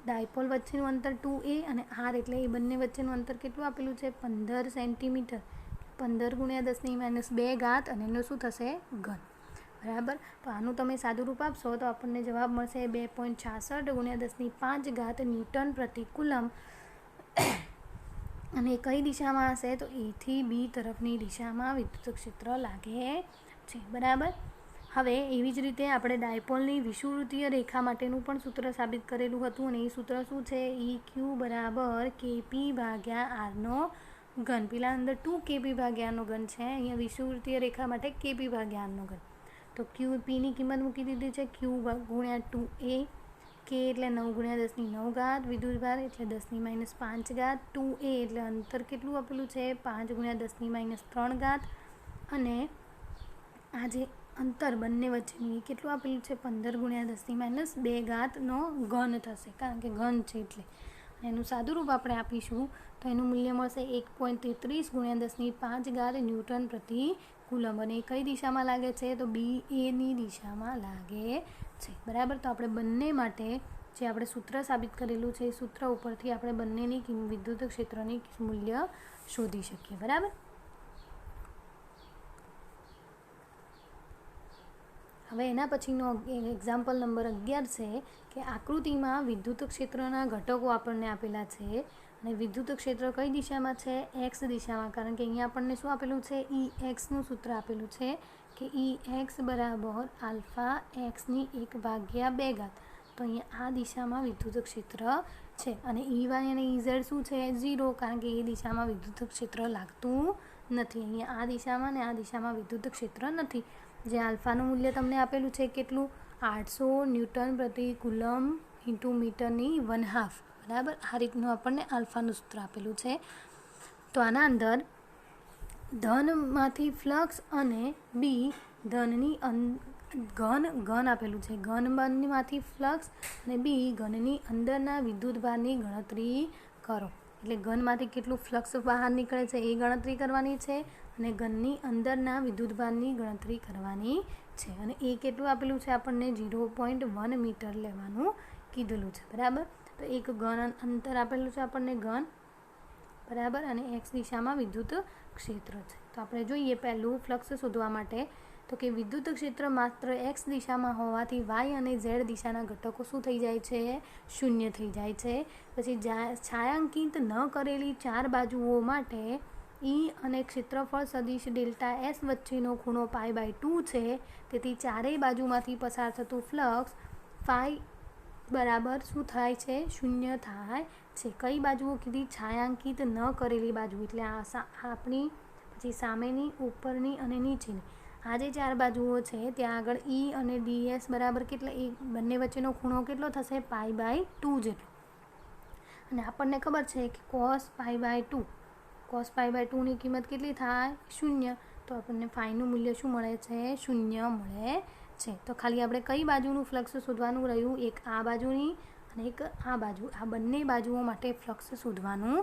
ડાયપોલ વચ્ચેનું અંતર 2a અને આર એટલે એ બંને વચ્ચેનું અંતર કેટલું આપેલું છે? 15 સેન્ટીમીટર. 15 ગુણ્યા 10⁻2 અને એનું શું થશે? ઘન. બરાબર. તો આનું તમે સાદું રૂપ આપશો તો આપણને જવાબ મળશે 2.66 ગુણ્યા 10⁵ ન્યૂટન પ્રતિ કુલમ. અને કઈ દિશામાં હશે? તો એ થી બી તરફની દિશામાં વિદ્યુત ક્ષેત્ર લાગે છે. બરાબર. હવે એવી જ રીતે આપણે ડાયપોલની વિષુવવૃત્તીય રેખા માટેનું પણ સૂત્ર સાબિત કરેલું હતું. અને એ સૂત્ર શું છે? EQ બરાબર KP ભાગ્યા આરનો ઘન. પેલા અંદર 2kp ભાગ્યા આરનો ઘન છે. અહીંયા વિષુવવૃત્તીય રેખા માટે kp ભાગ્યા આરનો ઘન. તો QPની કિંમત મૂકી દીધી છે. Q ગુણ્યા 2a. K એટલે 9 ગુણ્યા 10⁹. વિદ્યુતભાર એટલે 10⁻5. 2a એટલે અંતર કેટલું આપેલું છે? 5 ગુણ્યા 10⁻3. અને આ જે અંતર બંને વચ્ચેનું એ કેટલું આપેલું છે? 15 ગુણ્યા 10⁻2નો ઘન થશે, કારણ કે ઘન છે એટલે. એનું સાદું રૂપ આપણે આપીશું તો એનું મૂલ્ય મળશે 1.33 ગુણ્યા 10⁵ ન્યૂટન પ્રતિ કુલમ. અને કઈ દિશામાં લાગે છે? તો BAની દિશામાં લાગે છે. બરાબર. તો આપણે બંને માટે જે આપણે સૂત્ર સાબિત કરેલું છે એ સૂત્ર ઉપરથી આપણે બંનેની વિદ્યુત ક્ષેત્રની મૂલ્ય શોધી શકીએ. બરાબર. હવે એના પછીનો એક્ઝામ્પલ નંબર 11 છે કે આકૃતિમાં વિદ્યુત ક્ષેત્રના ઘટકો આપણને આપેલા છે. અને વિદ્યુત ક્ષેત્ર કઈ દિશામાં છે? એક્સ દિશામાં. કારણ કે અહીંયા આપણને શું આપેલું છે? EXનું સૂત્ર આપેલું છે કે EX બરાબર આલ્ફા એક્સની 1/2. તો અહીંયા આ દિશામાં વિદ્યુત ક્ષેત્ર છે. અને EY અને EZ શું છે? 0, કારણ કે એ દિશામાં વિદ્યુત ક્ષેત્ર લાગતું નથી. અહીંયા આ દિશામાં અને આ દિશામાં વિદ્યુત ક્ષેત્ર નથી. જે આલ્ફાનું મૂલ્ય તમને આપેલું છે કેટલું? 800 ન્યૂટન પ્રતિ કુલમ ઇન્ટુ મીટરની 1/2. બરાબર. આ રીતનું આપણને આલ્ફાનું સૂત્ર આપેલું છે. તો આના અંદર ધનમાંથી ફ્લક્સ અને બી ધનની ઘન આપેલું છે. ઘનમાંથી ફ્લક્સ અને બી ઘનની અંદરના વિદ્યુતભારની ગણતરી કરો. એટલે ઘનમાંથી કેટલું ફ્લક્સ બહાર નીકળે છે એ ગણતરી કરવાની છે. અને ઘનની અંદરના વિદ્યુતભારની ગણતરી કરવાની છે. અને એ કેટલું આપેલું છે? આપણને 0.1 મીટર લેવાનું કીધેલું છે. બરાબર. તો એક ઘન અંતર આપેલું છે આપણને ઘન. બરાબર. અને એક્સ દિશામાં વિદ્યુત ક્ષેત્ર છે. તો આપણે જોઈએ પહેલું ફ્લક્સ શોધવા માટે તો કે વિદ્યુત ક્ષેત્ર માત્ર એક્સ દિશામાં હોવાથી વાય અને ઝેડ દિશાના ઘટકો શું થઈ જાય છે? શૂન્ય થઈ જાય છે. પછી છાયાંકિત ન કરેલી 4 બાજુઓ માટે E અને ક્ષેત્રફળ સદિશ ΔS વચ્ચેનો ખૂણો π/2 છે. તેથી ચારેય બાજુમાંથી પસાર થતું ફ્લક્સ ફાઈ બરાબર શું થાય છે? શૂન્ય થાય છે. કઈ બાજુઓ કીધી? છાયાંકિત ન કરેલી બાજુ એટલે આપણી, પછી સામેની, ઉપરની અને નીચેની. આ જે 4 બાજુઓ છે ત્યાં આગળ E અને DS બરાબર કેટલા? એ બંને વચ્ચેનો ખૂણો કેટલો થશે? π/2 જેટલો. અને આપણને ખબર છે કે cos π/2ની કિંમત કેટલી થાય? 0. તો આપણને ફાઈનું મૂલ્ય શું મળે છે? 0 મળે છે. તો ખાલી આપણે કઈ બાજુનું ફ્લક્સ શોધવાનું રહ્યું? એક આ બાજુની અને એક આ બાજુ. આ બંને બાજુઓ માટે ફ્લક્સ શોધવાનું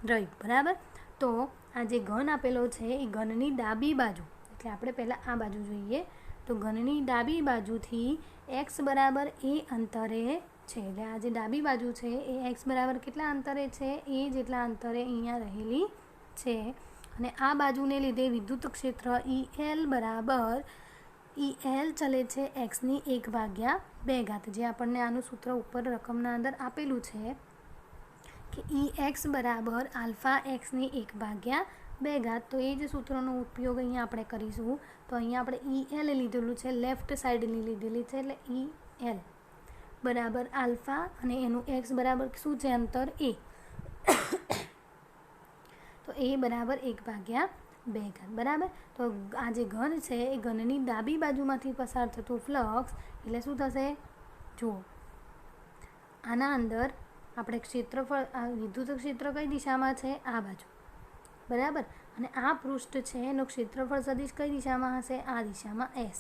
રહ્યું. બરાબર. તો આ જે ઘન આપેલો છે એ ઘનની ડાબી બાજુ, એટલે આપણે પહેલાં આ બાજુ જોઈએ. તો ઘનની ડાબી બાજુથી x બરાબર એ અંતરે છે. એટલે આ જે ડાબી બાજુ છે એ x બરાબર કેટલા અંતરે છે? એ જેટલા અંતરે અહીંયા રહેલી છે. અને આ બાજુને લીધે વિદ્યુત ક્ષેત્ર EL બરાબર ચલે છે એક્સની 1/2. જે આપણને આનું સૂત્ર ઉપર રકમના અંદર આપેલું છે કે EX બરાબર આલ્ફા એક્સની 1/2. તો એ જ સૂત્રનો ઉપયોગ અહીંયા આપણે કરીશું. તો અહીંયા આપણે EL લીધેલું છે, લેફ્ટ સાઈડની લીધેલી છે. એટલે EL બરાબર આલ્ફા અને એનું x બરાબર શું છે? અંતર a. તો a બરાબર 1/2. બરાબર. તો આ જે ઘન છે એ ઘનની ડાબી બાજુમાંથી પસાર થતું ફ્લક્સ એટલે શું થશે? જુઓ, આના અંદર આપણે ક્ષેત્રફળ, આ વિદ્યુત ક્ષેત્ર કઈ દિશામાં છે? આ બાજુ. બરાબર. અને આ પૃષ્ઠ છે એનો ક્ષેત્રફળ સદિશ કઈ દિશામાં હશે? આ દિશામાં S.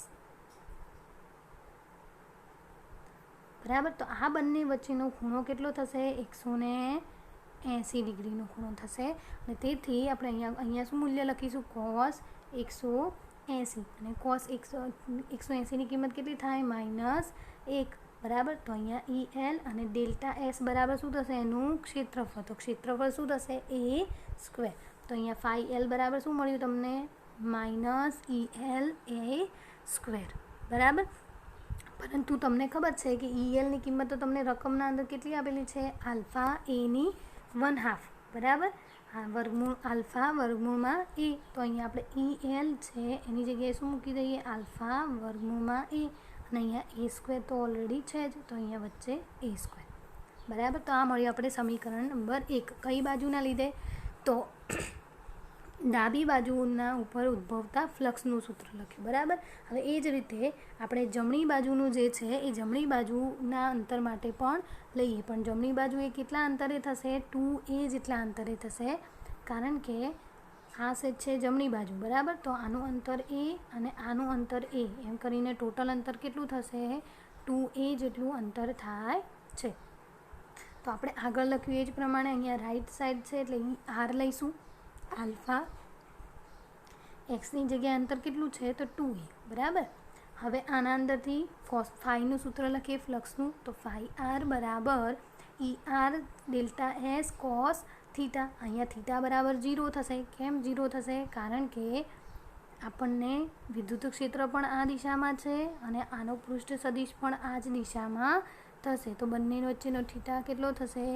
બરાબર. તો આ બંને વચ્ચેનો ખૂણો કેટલો થશે? 180 ડિગ્રીનો ખૂણો થશે. અને તેથી આપણે અહીંયા શું મૂલ્ય લખીશું? cos 180. અને cos 180ની કિંમત કેટલી થાય? -1. બરાબર. તો અહીંયા EL અને ડેલ્ટા S બરાબર શું થશે? એનું ક્ષેત્રફળ. તો ક્ષેત્રફળ શું થશે? A². તો અહીંયા phi L બરાબર શું મળ્યું તમને? -ELA². બરાબર. પરંતુ તમને ખબર છે કે ELની કિંમત તો તમને રકમના અંદર કેટલી આપેલી છે? આલ્ફા એની 1/2. બરાબર. આલ્ફા વર્ગમૂળમાં A. તો અહીંયા આપણે EL છે એની જગ્યાએ શું મૂકી દઈએ? આલ્ફા વર્ગમૂળમાં A. અને અહીંયા A² તો ઓલરેડી છે જ, તો અહીંયા વચ્ચે A². બરાબર. તો આ મળ્યું આપણે સમીકરણ નંબર 1. કઈ બાજુના લીધે? તો ડાબી બાજુના ઉપર ઉદ્ભવતા ફ્લક્સનું સૂત્ર લખ્યું. બરાબર. હવે એ જ રીતે આપણે જમણી બાજુનું જે છે એ જમણી બાજુના અંતર માટે પણ લઈએ. પણ જમણી બાજુ એ કેટલા અંતરે થશે? 2a જેટલા અંતરે થશે, કારણ કે આ સેટ છે જમણી બાજુ. બરાબર. તો આનું અંતર a અને આનું અંતર a, એમ કરીને ટોટલ અંતર કેટલું થશે? 2a જેટલું અંતર થાય છે. તો આપણે આગળ લખ્યું એ જ પ્રમાણે અહીંયા રાઈટ સાઈડ છે એટલે r લઈશું. આલ્ફા એક્સની જગ્યાએ અંતર કેટલું છે? તો 2a. બરાબર. હવે આના અંદરથી ફાઈનું સૂત્ર લખીએ ફ્લક્સનું. તો phi r બરાબર ER delta S cos theta. અહીંયા થીટા બરાબર 0 થશે. કેમ 0 થશે? કારણ કે આપણને વિદ્યુત ક્ષેત્ર પણ આ દિશામાં છે અને આનો પૃષ્ઠ સદિશ પણ આ જ દિશામાં થશે. તો બંને વચ્ચેનો થીટા કેટલો થશે?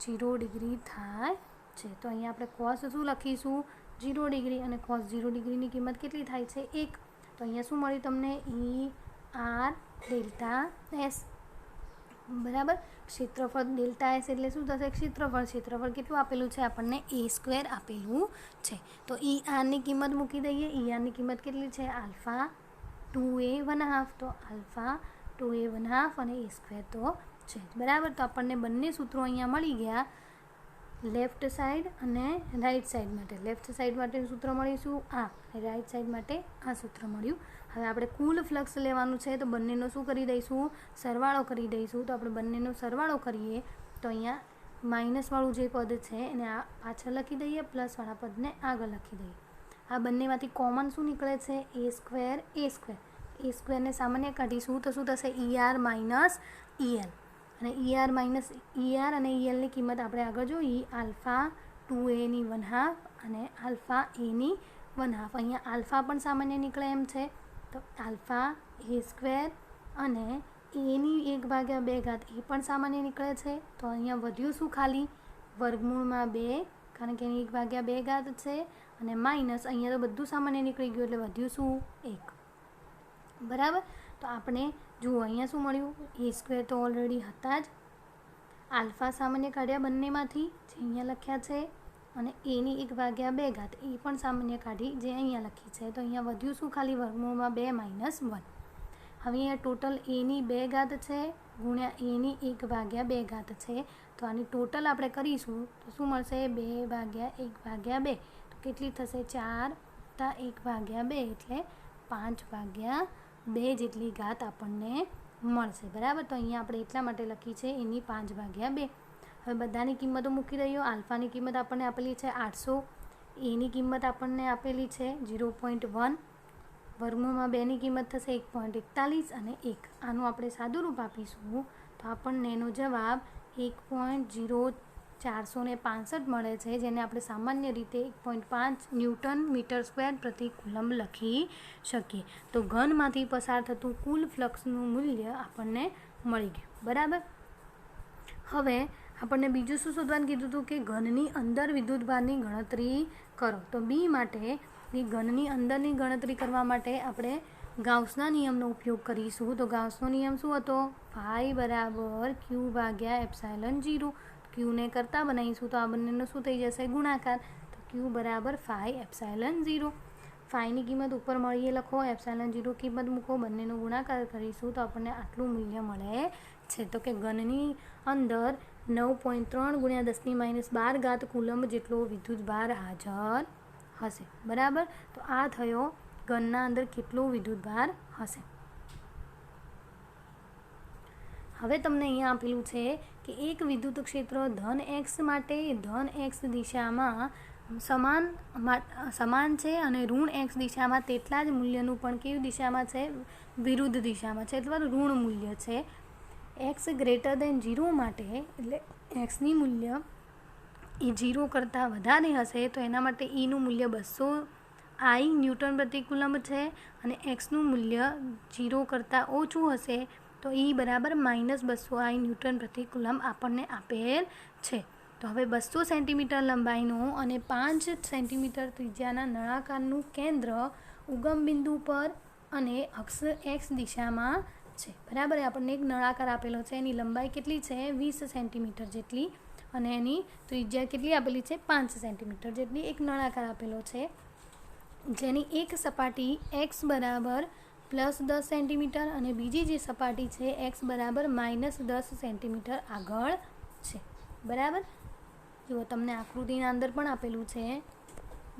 0 ડિગ્રી થાય છે. તો અહીંયા આપણે cos શું લખીશું? 0 ડિગ્રી. અને cos 0 ડિગ્રીની કિંમત કેટલી થાય છે? 1. તો અહીંયા શું મળ્યું તમને? ER delta S. બરાબર. ક્ષેત્રફળ ડેલ્ટા S એટલે શું થશે? ક્ષેત્રફળ. ક્ષેત્રફળ કેટલું આપેલું છે આપણને? A² આપેલું છે. તો ERની કિંમત મૂકી દઈએ. ERની કિંમત કેટલી છે? Alpha 2a1/2. તો આલ્ફા 2a1/2 અને A² તો છે. બરાબર. તો આપણને બંને સૂત્રો અહીંયા મળી ગયા, લેફ્ટ સાઈડ અને રાઈટ સાઈડ માટે. લેફ્ટ સાઈડ માટેનું સૂત્ર મળીશું આ, રાઈટ સાઈડ માટે આ સૂત્ર મળ્યું. હવે આપણે કુલ ફ્લક્સ લેવાનું છે તો બંનેનો શું કરી દઈશું? સરવાળો કરી દઈશું. તો આપણે બંનેનો સરવાળો કરીએ તો અહીંયા માઇનસવાળું જે પદ છે એને આ પાછળ લખી દઈએ, પ્લસવાળા પદને આગળ લખી દઈએ. આ બંનેમાંથી કોમન શું નીકળે છે? A². A²ને સામાન્ય કાઢીશું તો શું થશે? ER minus EL. અને ER માઇનસ ER અને ELની કિંમત આપણે આગળ જોઈ, આલ્ફા 2a ની 1/2 અને આલ્ફા a ની 1/2. અહીંયા આલ્ફા પણ સામાન્ય નીકળે એમ છે, તો આલ્ફા A² અને a ની 1/2 એ પણ સામાન્ય નીકળે છે. તો અહીંયા વધ્યું શું? ખાલી વર્ગમૂળમાં 2, કારણ કે એની 1/2 છે, અને માઇનસ અહીંયા તો બધું સામાન્ય નીકળી ગયું એટલે વધ્યું શું? 1. બરાબર. તો આપણે જુઓ અહીંયા શું મળ્યું? A² તો ઓલરેડી હતા જ. આલ્ફા સામાન્ય કાઢ્યા બંનેમાંથી, જે અહીંયા લખ્યા છે, અને a ની 1/2 એ પણ સામાન્ય કાઢી, જે અહીંયા લખી છે. તો અહીંયા વધ્યું શું? ખાલી વર્ગમૂળમાં 2 - 1. હવે અહીંયા ટોટલ a ની 2 છે ગુણ્યા a ની 1/2 છે. તો આની ટોટલ આપણે કરીશું તો શું મળશે? 2/1/2. તો કેટલી થશે? 4 + 1/2 એટલે 5/2 જેટલી ઘાત આપણને મળશે. બરાબર. તો અહીંયા આપણે એટલા માટે લખી છે એની 5/2. હવે બધાની કિંમતો મૂકી દઈએ. આલ્ફાની કિંમત આપણને આપેલી છે 800, એની કિંમત આપણને આપેલી છે 0.1, વર્ગમૂળમાં 2ની કિંમત થશે 1.41 અને 1. આનું આપણે સાદુરૂપ આપીશું તો આપણને એનો જવાબ 1.0465 મળે છે, જેને આપણે સામાન્ય રીતે 1.5 ન્યૂટન મીટર સ્ક્વેર પ્રતિ કુલમ્બ લખી શકીએ. તો ઘનમાંથી પસાર થતું કુલ ફ્લક્સનું મૂલ્ય આપણને મળી ગયું. બરાબર. હવે આપણને બીજું શું શોધવાનું કીધું હતું? કે ઘનની અંદર વિદ્યુતભારની ગણતરી કરો. તો બી માટે ઘનની અંદરની ગણતરી કરવા માટે આપણે ગાઉસના નિયમનો ઉપયોગ કરીશું. તો ગાઉસનો નિયમ શું હતો? phi બરાબર Q/ε0. ક્યુને કરતાં બનાવીશું તો આ બંનેનો શું થઈ જશે? ગુણાકાર. તો Q બરાબર phi ε0. phiની કિંમત ઉપર મળીએ લખો, ε0 કિંમત મૂકો, બંનેનો ગુણાકાર કરીશું તો આપણને આટલું મૂલ્ય મળે છે. તો કે ઘનની અંદર 9.3 × 10⁻12 કુલમ્બ જેટલો વિદ્યુતભાર હાજર હશે, બરાબર. તો આ થયો ઘનના અંદર કેટલો વિદ્યુતભાર હશે. હવે તમને અહીંયા આપેલું છે કે એક વિદ્યુત ક્ષેત્ર ધન એક્સ માટે ધન એક્સ દિશામાં સમાન છે અને ઋણ એક્સ દિશામાં તેટલા જ મૂલ્યનું પણ કેવી દિશામાં છે, વિરુદ્ધ દિશામાં છે, અથવા ઋણ મૂલ્ય છે. એક્સ ગ્રેટર દેન 0 માટે, એટલે એક્સની મૂલ્ય એ 0 કરતાં વધારે હશે તો એના માટે ઈનું મૂલ્ય 200 આઈ ન્યૂટન પ્રતિ કુલમ્બ છે, અને એક્સનું મૂલ્ય 0 કરતાં ઓછું હશે તો ઈ બરાબર -200 આઈ ન્યૂટન પ્રતિ કુલમ્બ આપણને આપેલ છે. તો હવે 200 સેન્ટીમીટર લંબાઈનું અને 5 સેન્ટીમીટર ત્રિજ્યાના નળાકારનું કેન્દ્ર ઉગમ બિંદુ પર અને અક્ષ એક્સ દિશામાં છે, બરાબર. આપણને એક નળાકાર આપેલો છે, એની લંબાઈ કેટલી છે 20 સેન્ટીમીટર જેટલી, અને એની ત્રિજ્યા કેટલી આપેલી છે 5 સેન્ટીમીટર જેટલી. એક નળાકાર આપેલો છે જેની એક સપાટી એક્સ બરાબર +10 સેન્ટીમીટર અને બીજી જે સપાટી છે એક્સ બરાબર -10 સેન્ટીમીટર આગળ છે, બરાબર. જુઓ તમને આકૃતિના અંદર પણ આપેલું છે,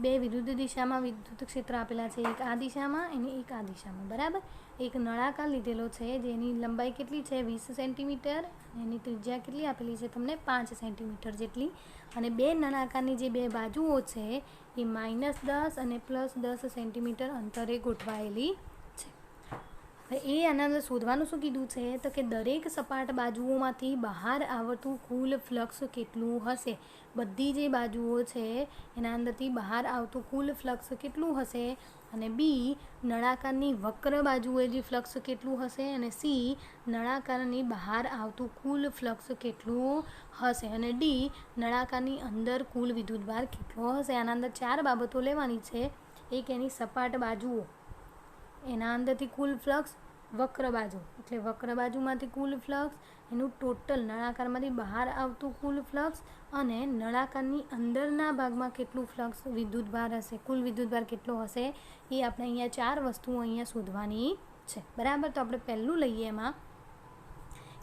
બે વિરુદ્ધ દિશામાં વિદ્યુત ક્ષેત્ર આપેલા છે, એક આ દિશામાં અને એક આ દિશામાં, બરાબર. એક નળાકાર લીધેલો છે જેની લંબાઈ કેટલી છે 20 સેન્ટીમીટર, એની ત્રિજ્યા કેટલી આપેલી છે તમને 5 સેન્ટીમીટર જેટલી, અને બે નળાકારની જે બે બાજુઓ છે એ -10 અને +10 સેન્ટીમીટર અંતરે ગોઠવાયેલી છે. હવે એ આના અંદર શોધવાનું શું કીધું છે તો કે દરેક સપાટ બાજુઓમાંથી બહાર આવતું કુલ ફ્લક્સ કેટલું હશે. બધી જે બાજુઓ છે એના અંદરથી બહાર આવતું કુલ ફ્લક્સ કેટલું હશે, અને બી નળાકારની વક્ર બાજુએ જે ફ્લક્સ કેટલું હશે, અને સી નળાકારની બહાર આવતું કુલ ફ્લક્સ કેટલું હશે, અને ડી નળાકારની અંદર કુલ વિદ્યુતભાર કેટલો હશે. આના અંદર 4 બાબતો લેવાની છે. એક એની સપાટ બાજુઓ, એના અંદરથી કુલ ફ્લક્સ, વક્ર બાજુ એટલે વક્ર બાજુમાંથી કુલ ફ્લક્સ, એનું ટોટલ નળાકારમાંથી બહાર આવતું કુલ ફ્લક્સ, અને નળાકારની અંદરના ભાગમાં કેટલું ફ્લક્સ વિદ્યુતભાર હશે, કુલ વિદ્યુતભાર કેટલો હશે, એ આપણે અહીંયા 4 વસ્તુઓ અહીંયા શોધવાની છે, બરાબર. તો આપણે પહેલું લઈએ એમાં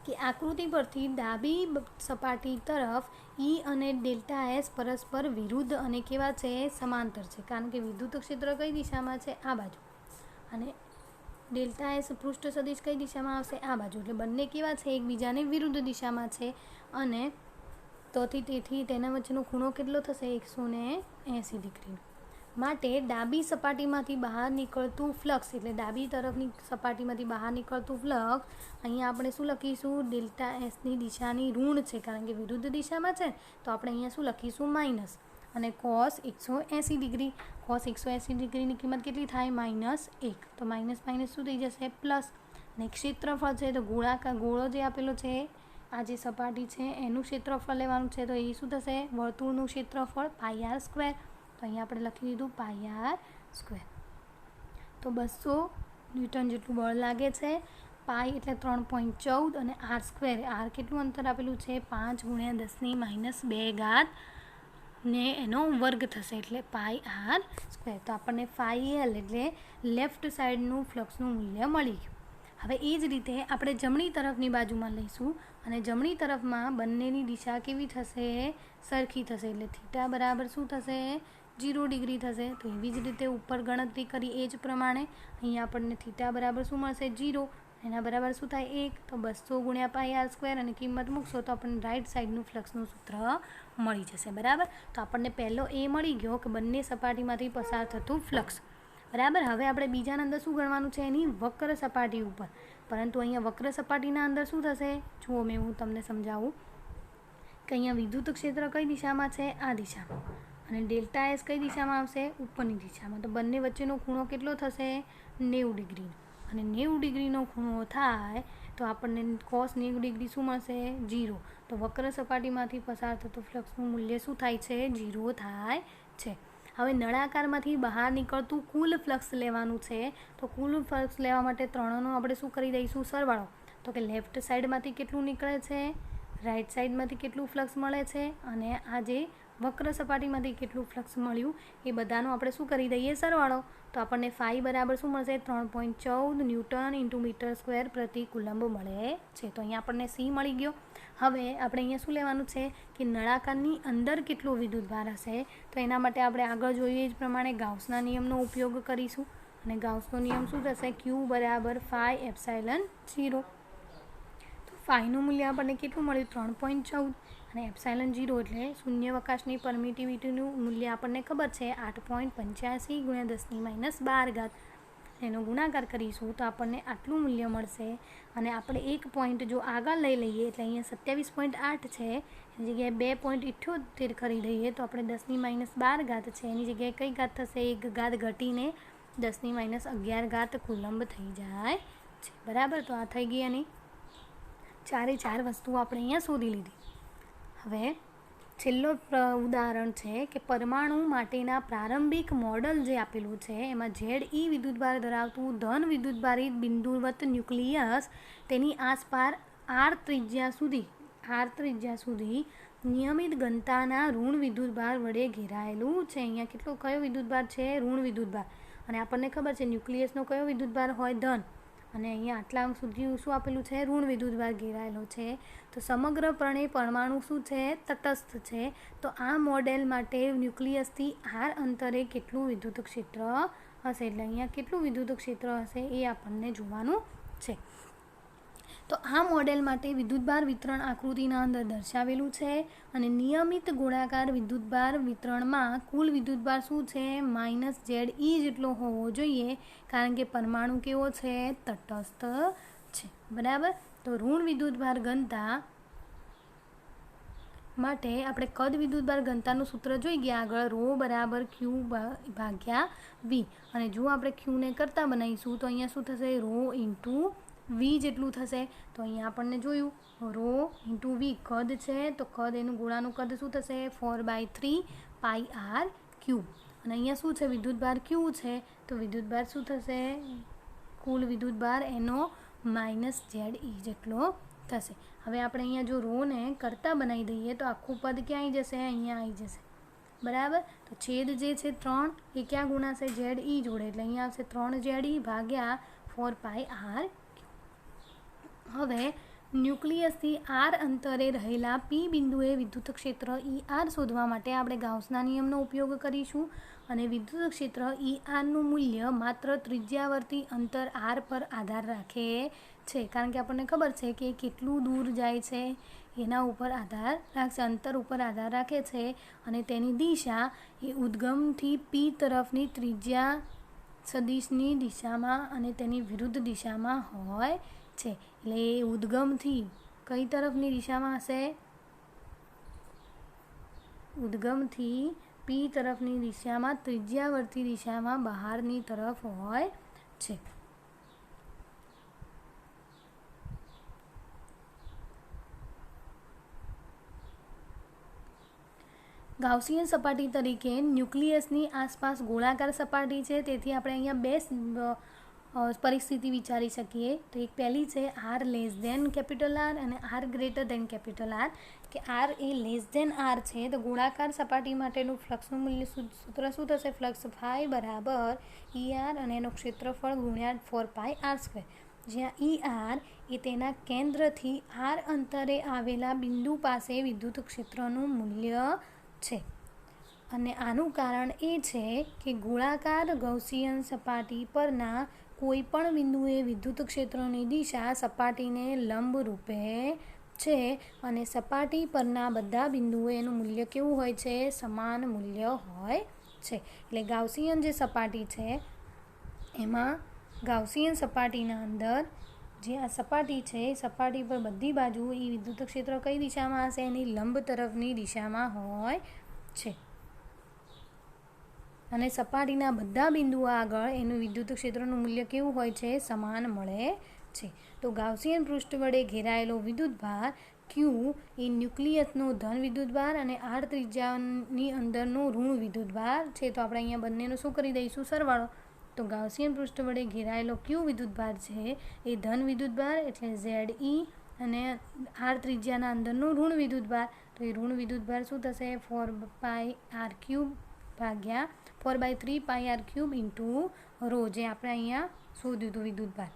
કે આકૃતિ પરથી ડાબી સપાટી તરફ ઈ અને ડેલ્ટા એસ પરસ્પર વિરુદ્ધ અને કેવા છે, સમાંતર છે, કારણ કે વિદ્યુત ક્ષેત્ર કઈ દિશામાં છે આ બાજુ, અને ડેલ્ટા એસ પૃષ્ઠ સદિશ કઈ દિશામાં આવશે આ બાજુ, એટલે બંને કેવા છે એકબીજાને વિરુદ્ધ દિશામાં છે, અને તેથી તેના વચ્ચેનો ખૂણો કેટલો થશે 180 ડિગ્રી. માટે ડાબી સપાટીમાંથી બહાર નીકળતું ફ્લક્સ, એટલે ડાબી તરફની સપાટીમાંથી બહાર નીકળતું ફ્લક્સ અહીંયા આપણે શું લખીશું, ડેલ્ટા એસની દિશાની ઋણ છે, કારણ કે વિરુદ્ધ દિશામાં છે તો આપણે અહીંયા શું લખીશું માઇનસ, અને cos 180 ડિગ્રી. cos 180 ડિગ્રીની કિંમત કેટલી થાય -1, તો માઇનસ માઇનસ શું થઈ જશે પ્લસ. અને ક્ષેત્રફળ છે તો ગોળો જે આપેલો છે આ જે સપાટી છે એનું ક્ષેત્રફળ લેવાનું છે, તો એ શું થશે વર્તુળનું ક્ષેત્રફળ πr², તો અહીંયા આપણે લખી દીધું πr². તો 200 ન્યૂટન જેટલું બળ લાગે છે. પાઈ એટલે 3.14 અને r², r કેટલું અંતર આપેલું છે 5 × 10⁻², ને એનો વર્ગ થશે એટલે πr². તો આપણને φl એટલે લેફ્ટ સાઈડનું ફ્લક્સનું મૂલ્ય મળી ગયું. હવે એ જ રીતે આપણે જમણી તરફની બાજુમાં લઈશું, અને જમણી તરફમાં બંનેની દિશા કેવી થશે, સરખી થશે, એટલે થીટા બરાબર શું થશે 0 ડિગ્રી થશે. તો એવી જ રીતે ઉપર ગણતરી કરી એ જ પ્રમાણે અહીંયા આપણને થીટા બરાબર શું મળશે 0, એના બરાબર શું થાય 1, તો 200 × πr², અને કિંમત મૂકશો તો આપણને રાઈટ સાઈડનું ફ્લક્સનું સૂત્ર મળી જશે, બરાબર. તો આપણને પહેલો એ મળી ગયો કે બંને સપાટીમાંથી પસાર થતું ફ્લક્સ, બરાબર. હવે આપણે બીજાના અંદર શું ગણવાનું છે, એની વક્ર સપાટી ઉપર, પરંતુ અહીંયા વક્ર સપાટીના અંદર શું થશે જુઓ, હું તમને સમજાવું કે અહીંયા વિદ્યુત ક્ષેત્ર કઈ દિશામાં છે આ દિશામાં, અને ડેલ્ટા એસ કઈ દિશામાં આવશે ઉપરની દિશામાં, તો બંને વચ્ચેનો ખૂણો કેટલો થશે 90 ડિગ્રીનો, અને 90 ડિગ્રીનો ખૂણો થાય તો આપણને cos 90 ડિગ્રી શું મળશે 0, તો વક્ર સપાટીમાંથી પસાર થતું ફ્લક્સનું મૂલ્ય શું થાય છે 0 થાય છે. હવે નળાકારમાંથી બહાર નીકળતું કુલ ફ્લક્સ લેવાનું છે, તો કુલ ફ્લક્સ લેવા માટે ત્રણનો આપણે શું કરી દઈશું સરવાળો, તો કે લેફ્ટ સાઈડમાંથી કેટલું નીકળે છે, રાઈટ સાઈડમાંથી કેટલું ફ્લક્સ મળે છે, અને આ જે વક્ર સપાટીમાંથી કેટલું ફ્લક્સ મળ્યું એ બધાનો આપણે શું કરી દઈએ સરવાળો. તો આપણને ફાઈ બરાબર શું મળશે 3.14 ન્યૂટન ઇન્ટુ મીટર સ્ક્વેર પ્રતિ કુલંબ મળે છે. તો અહીંયા આપણને સી મળી ગયો. હવે આપણે અહીંયા શું લેવાનું છે કે નળાકારની અંદર કેટલો વિદ્યુતભાર હશે. તો એના માટે આપણે આગળ જોઈએ જ પ્રમાણે ગાઉસના નિયમનો ઉપયોગ કરીશું. અને ગાઉસનો નિયમ શું થશે ક્યુ બરાબર ફાઈ એપ્સાઇલન 0. તો ફાઈનું મૂલ્ય આપણને કેટલું મળ્યું 3.14 અને એપ્સાઇલન 0 એટલે શૂન્યાવકાશની પરમિટિવિટીનું મૂલ્ય આપણને ખબર છે 8.85 × 10⁻12. એનો ગુણાકાર કરીશું તો આપણને આટલું મૂલ્ય મળશે. અને આપણે એક પોઈન્ટ જો આગળ લઈ લઈએ એટલે અહીંયા 27.8 છે એની જગ્યાએ 2.78 કરી દઈએ તો આપણે 10⁻12 છે એની જગ્યાએ કઈ ઘાત થશે એક ઘાત ઘટીને 10⁻11 કુલંબ થઈ જાય છે. બરાબર. તો આ થઈ ગઈ એની ચારે ચાર વસ્તુઓ આપણે અહીંયા શોધી લીધી. હવે છેલ્લો ઉદાહરણ છે કે પરમાણુ માટેના પ્રારંભિક મોડલ જે આપેલું છે એમાં ZE વિદ્યુતભાર ધરાવતું ધન વિદ્યુતભારિત બિંદુવત ન્યુક્લિયસ તેની આસપાસ R ત્રિજ્યા સુધી નિયમિત ઘનતાના ઋણ વિદ્યુતભાર વડે ઘેરાયેલું છે. અહીંયા કેટલો કયો વિદ્યુતભાર છે ઋણ વિદ્યુતભાર. અને આપણને ખબર છે ન્યુક્લિયસનો કયો વિદ્યુતભાર હોય ધન. અને અહીંયા આટલા સુધી શું આપેલું છે ઋણ વિદ્યુતભાર ઘેરાયેલો છે. તો સમગ્રપણે પરમાણુ શું છે તટસ્થ છે. તો આ મોડેલ માટે ન્યુક્લિયસથી આર અંતરે કેટલું વિદ્યુત ક્ષેત્ર હશે એટલે અહીંયા કેટલું વિદ્યુત ક્ષેત્ર હશે એ આપણને જોવાનું છે. તો આ મોડેલ માટે વિદ્યુતભાર વિતરણ આકૃતિના અંદર દર્શાવેલું છે. અને નિયમિત ગોળાકાર વિદ્યુતભાર વિતરણમાં કુલ વિદ્યુતભાર શું છે -ZE જેટલો હોવો જોઈએ કારણ કે પરમાણુ કેવો છે તટસ્થ છે. બરાબર. તો ઋણ વિદ્યુતભાર ઘનતા માટે આપણે કદ વિદ્યુતભાર ઘનતાનું સૂત્ર જોઈ ગયા આગળ ρ બરાબર Q ભાગ્યા V. અને જો આપણે Qને કરતા બનાવીશું તો અહીંયા શું થશે ρ ઇન્ટુ V જેટલું થશે. તો અહીંયા આપણને જોયું ρ ઇન્ટુ V કદ છે તો કદ એનું ગોળાનું કદ શું થશે 4/3πr3. અને અહીંયા શું છે વિદ્યુતભાર Q છે તો વિદ્યુતભાર શું થશે કુલ વિદ્યુતભાર એનો -ZE જેટલો થશે. હવે આપણે અહીંયા જો રોને કરતા બનાવી દઈએ તો આખું પદ ક્યાં આવી જશે અહીંયા આવી જશે. બરાબર. તો છેદ જે છે 3 એ ક્યાં ગુણાશે ZE જોડે એટલે અહીંયા આવશે 3ZE ભાગ્યા 4πr. હવે ન્યુક્લિયસથી આર અંતરે રહેલા પી બિંદુએ વિદ્યુત ક્ષેત્ર ER શોધવા માટે આપણે ગાઉસના નિયમનો ઉપયોગ કરીશું. અને વિદ્યુત ક્ષેત્ર ERનું મૂલ્ય માત્ર ત્રિજ્યાવર્તી અંતર R પર આધાર રાખે છે કારણ કે આપણને ખબર છે કે કેટલું દૂર જાય છે એના ઉપર આધાર રાખશે અંતર ઉપર આધાર રાખે છે. અને તેની દિશા એ ઉદ્ગમથી P તરફની ત્રિજ્યા સદિશની દિશામાં અને તેની વિરુદ્ધ દિશામાં હોય છે. એટલે એ ઉદ્ગમથી કઈ તરફની દિશામાં હશે ઉદ્ગમથી P તરફની દિશામાં ત્રિજ્યાવર્તી દિશામાં બહારની તરફ હોય છે. ગાઉસિયન સપાટી તરીકે ન્યુક્લિયસની આસપાસ ગોળાકાર સપાટી છે તેથી આપણે અહીંયા બે પરિસ્થિતિ વિચારી શકીએ. તો એક પહેલી છે R less than capital R અને R greater than capital R. કે R એ લેસ ધેન R છે તો ગોળાકાર સપાટી માટેનું ફ્લક્સનું મૂલ્ય સૂત્ર શું થશે ફ્લક્સ ફાઈ બરાબર ER અને એનું ક્ષેત્રફળ ગુણ્યા 4πr². જ્યાં ER એ તેના કેન્દ્રથી R અંતરે આવેલા બિંદુ પાસે વિદ્યુત ક્ષેત્રનું મૂલ્ય છે. અને આનું કારણ એ છે કે ગોળાકાર ગૌસિયન સપાટી પરના કોઈ પણ બિંદુએ વિદ્યુત ક્ષેત્રની દિશા સપાટીને લંબ રૂપે છે અને સપાટી પરના બધા બિંદુએ એનું મૂલ્ય કેવું હોય છે સમાન મૂલ્ય હોય છે. એટલે ગાઉસિયન જે સપાટી છે એમાં ગાઉસિયન સપાટીના અંદર જે આ સપાટી છે સપાટી પર બધી બાજુ એ વિદ્યુત ક્ષેત્ર કઈ દિશામાં હશે એની લંબ તરફની દિશામાં હોય છે. અને સપાટીના બધા બિંદુઓ આગળ એનું વિદ્યુત ક્ષેત્રનું મૂલ્ય કેવું હોય છે સમાન મળે છે. તો ગાઉસિયન પૃષ્ઠ વડે ઘેરાયેલો વિદ્યુતભાર Q એ ન્યુક્લિયસનો ધન વિદ્યુતભાર અને R ત્રિજ્યાની અંદરનો ઋણ વિદ્યુતભાર છે. તો આપણે અહીંયા બંનેનો શું કરી દઈશું સરવાળો. તો ગાઉસિયન પૃષ્ઠ વડે ઘેરાયેલો Q વિદ્યુતભાર છે એ ધન વિદ્યુતભાર એટલે ZE અને R ત્રિજ્યાના અંદરનું ઋણ વિદ્યુતભાર. તો तो ये ऋण विद्युतभार શું થશે 4πr³ ભાગ્યા 4/3 πr³ ઇન્ટુ રો, જે આપણે અહીંયા શોધ્યું હતું વિદ્યુતભાર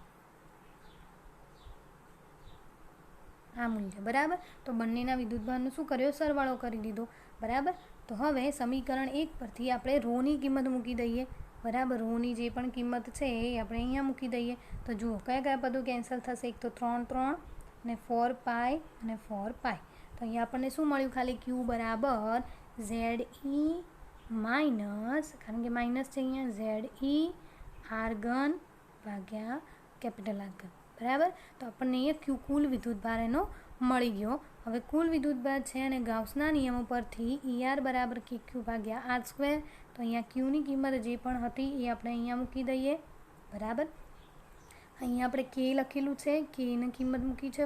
આ મૂલ્ય, બરાબર. તો બંનેના વિદ્યુતભારનો શું કર્યો, સરવાળો કરી દીધો, બરાબર. તો હવે સમીકરણ 1 પરથી આપણે રોની કિંમત મૂકી દઈએ, બરાબર. રોની જે પણ કિંમત છે એ આપણે અહીંયા મૂકી દઈએ. તો જુઓ કયા કયા પદો કેન્સલ થશે, એક તો 3 3 અને 4π અને 4π. તો અહીંયા આપણને શું મળ્યું, ખાલી Q બરાબર ZE માઇનસ, કારણ કે માઇનસ છે અહીંયા, ZE r³ ભાગ્યા કેપિટલ R³, બરાબર. તો આપણને અહીંયા કુલ વિદ્યુતભાર એનો મળી ગયો. હવે કુલ વિદ્યુતભાર છે અને ગાઉસના નિયમો પરથી ER બરાબર KQ ભાગ્યા R². તો અહીંયા Qની કિંમત જે પણ હતી એ આપણે અહીંયા મૂકી દઈએ, બરાબર. અહીંયા આપણે K લખેલું છે, Kની કિંમત મૂકી છે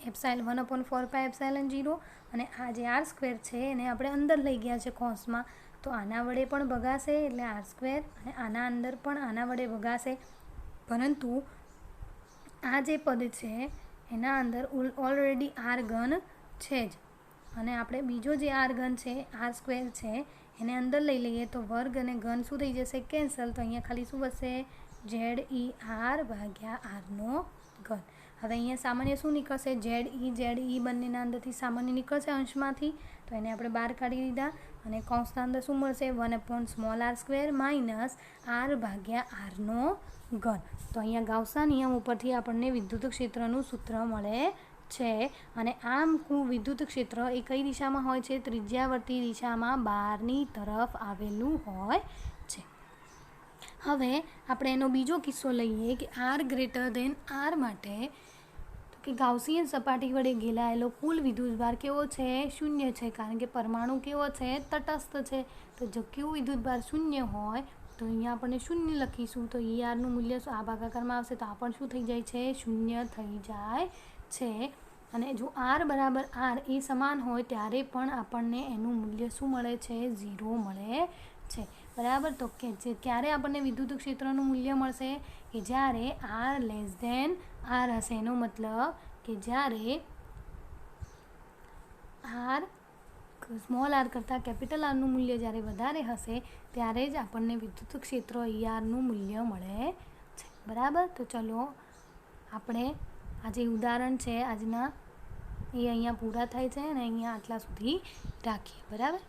1/4πε0, અને આ જે R² છે એને આપણે અંદર લઈ ગયા છે કૌંસમાં. તો આના વડે પણ ભગાશે એટલે R² અને આના અંદર પણ આના વડે ભગાશે, પરંતુ આ જે પદ છે એના અંદર ઓલરેડી r³ છે જ, અને આપણે બીજો જે r³ છે R² છે એને અંદર લઈ લઈએ તો વર્ગ અને ઘન શું થઈ જશે, કેન્સલ. તો અહીંયા ખાલી શું બચશે, ZER ભાગ્યા r². હવે અહીંયા સામાન્ય શું નીકળશે, ZE બંનેના અંદરથી સામાન્ય નીકળશે અંશમાંથી, તો એને આપણે બહાર કાઢી દીધા. અને કૌંસના અંદર શું મળશે, 1/r² માઇનસ r ભાગ્યા r². તો અહીંયા ગાઉસના નિયમ ઉપરથી આપણને વિદ્યુત ક્ષેત્રનું સૂત્ર મળે છે. અને આમ વિદ્યુત ક્ષેત્ર એ કઈ દિશામાં હોય છે, ત્રિજ્યાવર્તી દિશામાં બહારની તરફ આવેલું હોય છે. હવે આપણે એનો બીજો કિસ્સો લઈએ કે r માટે, તો કે ગાઉસિયન સપાટી વડે ઘેરાયેલો કુલ વિદ્યુતભાર કેવો છે, 0 છે, કારણ કે પરમાણુ કેવો છે, તટસ્થ છે. તો જો કેવું વિદ્યુતભાર 0 હોય તો અહીંયા આપણને 0 લખીશું. તો ERનું મૂલ્ય આ ભાગાકારમાં આવશે તો આ પણ શું થઈ જાય છે, 0 થઈ જાય છે. અને જો r બરાબર r એ સમાન હોય ત્યારે પણ આપણને એનું મૂલ્ય શું મળે છે, 0 મળે છે, બરાબર. તો કે ક્યારે આપણને વિદ્યુત ક્ષેત્રનું મૂલ્ય મળશે, કે જ્યારે r r હશે. એનો મતલબ કે જ્યારે r કરતાં કેપિટલ Rનું મૂલ્ય જ્યારે વધારે હશે ત્યારે જ આપણને વિદ્યુત ક્ષેત્ર ERનું મૂલ્ય મળે છે, બરાબર. તો ચલો આપણે આ જે ઉદાહરણ છે આજના એ અહીંયા પૂરા થાય છે અને અહીંયા આટલા સુધી રાખીએ, બરાબર.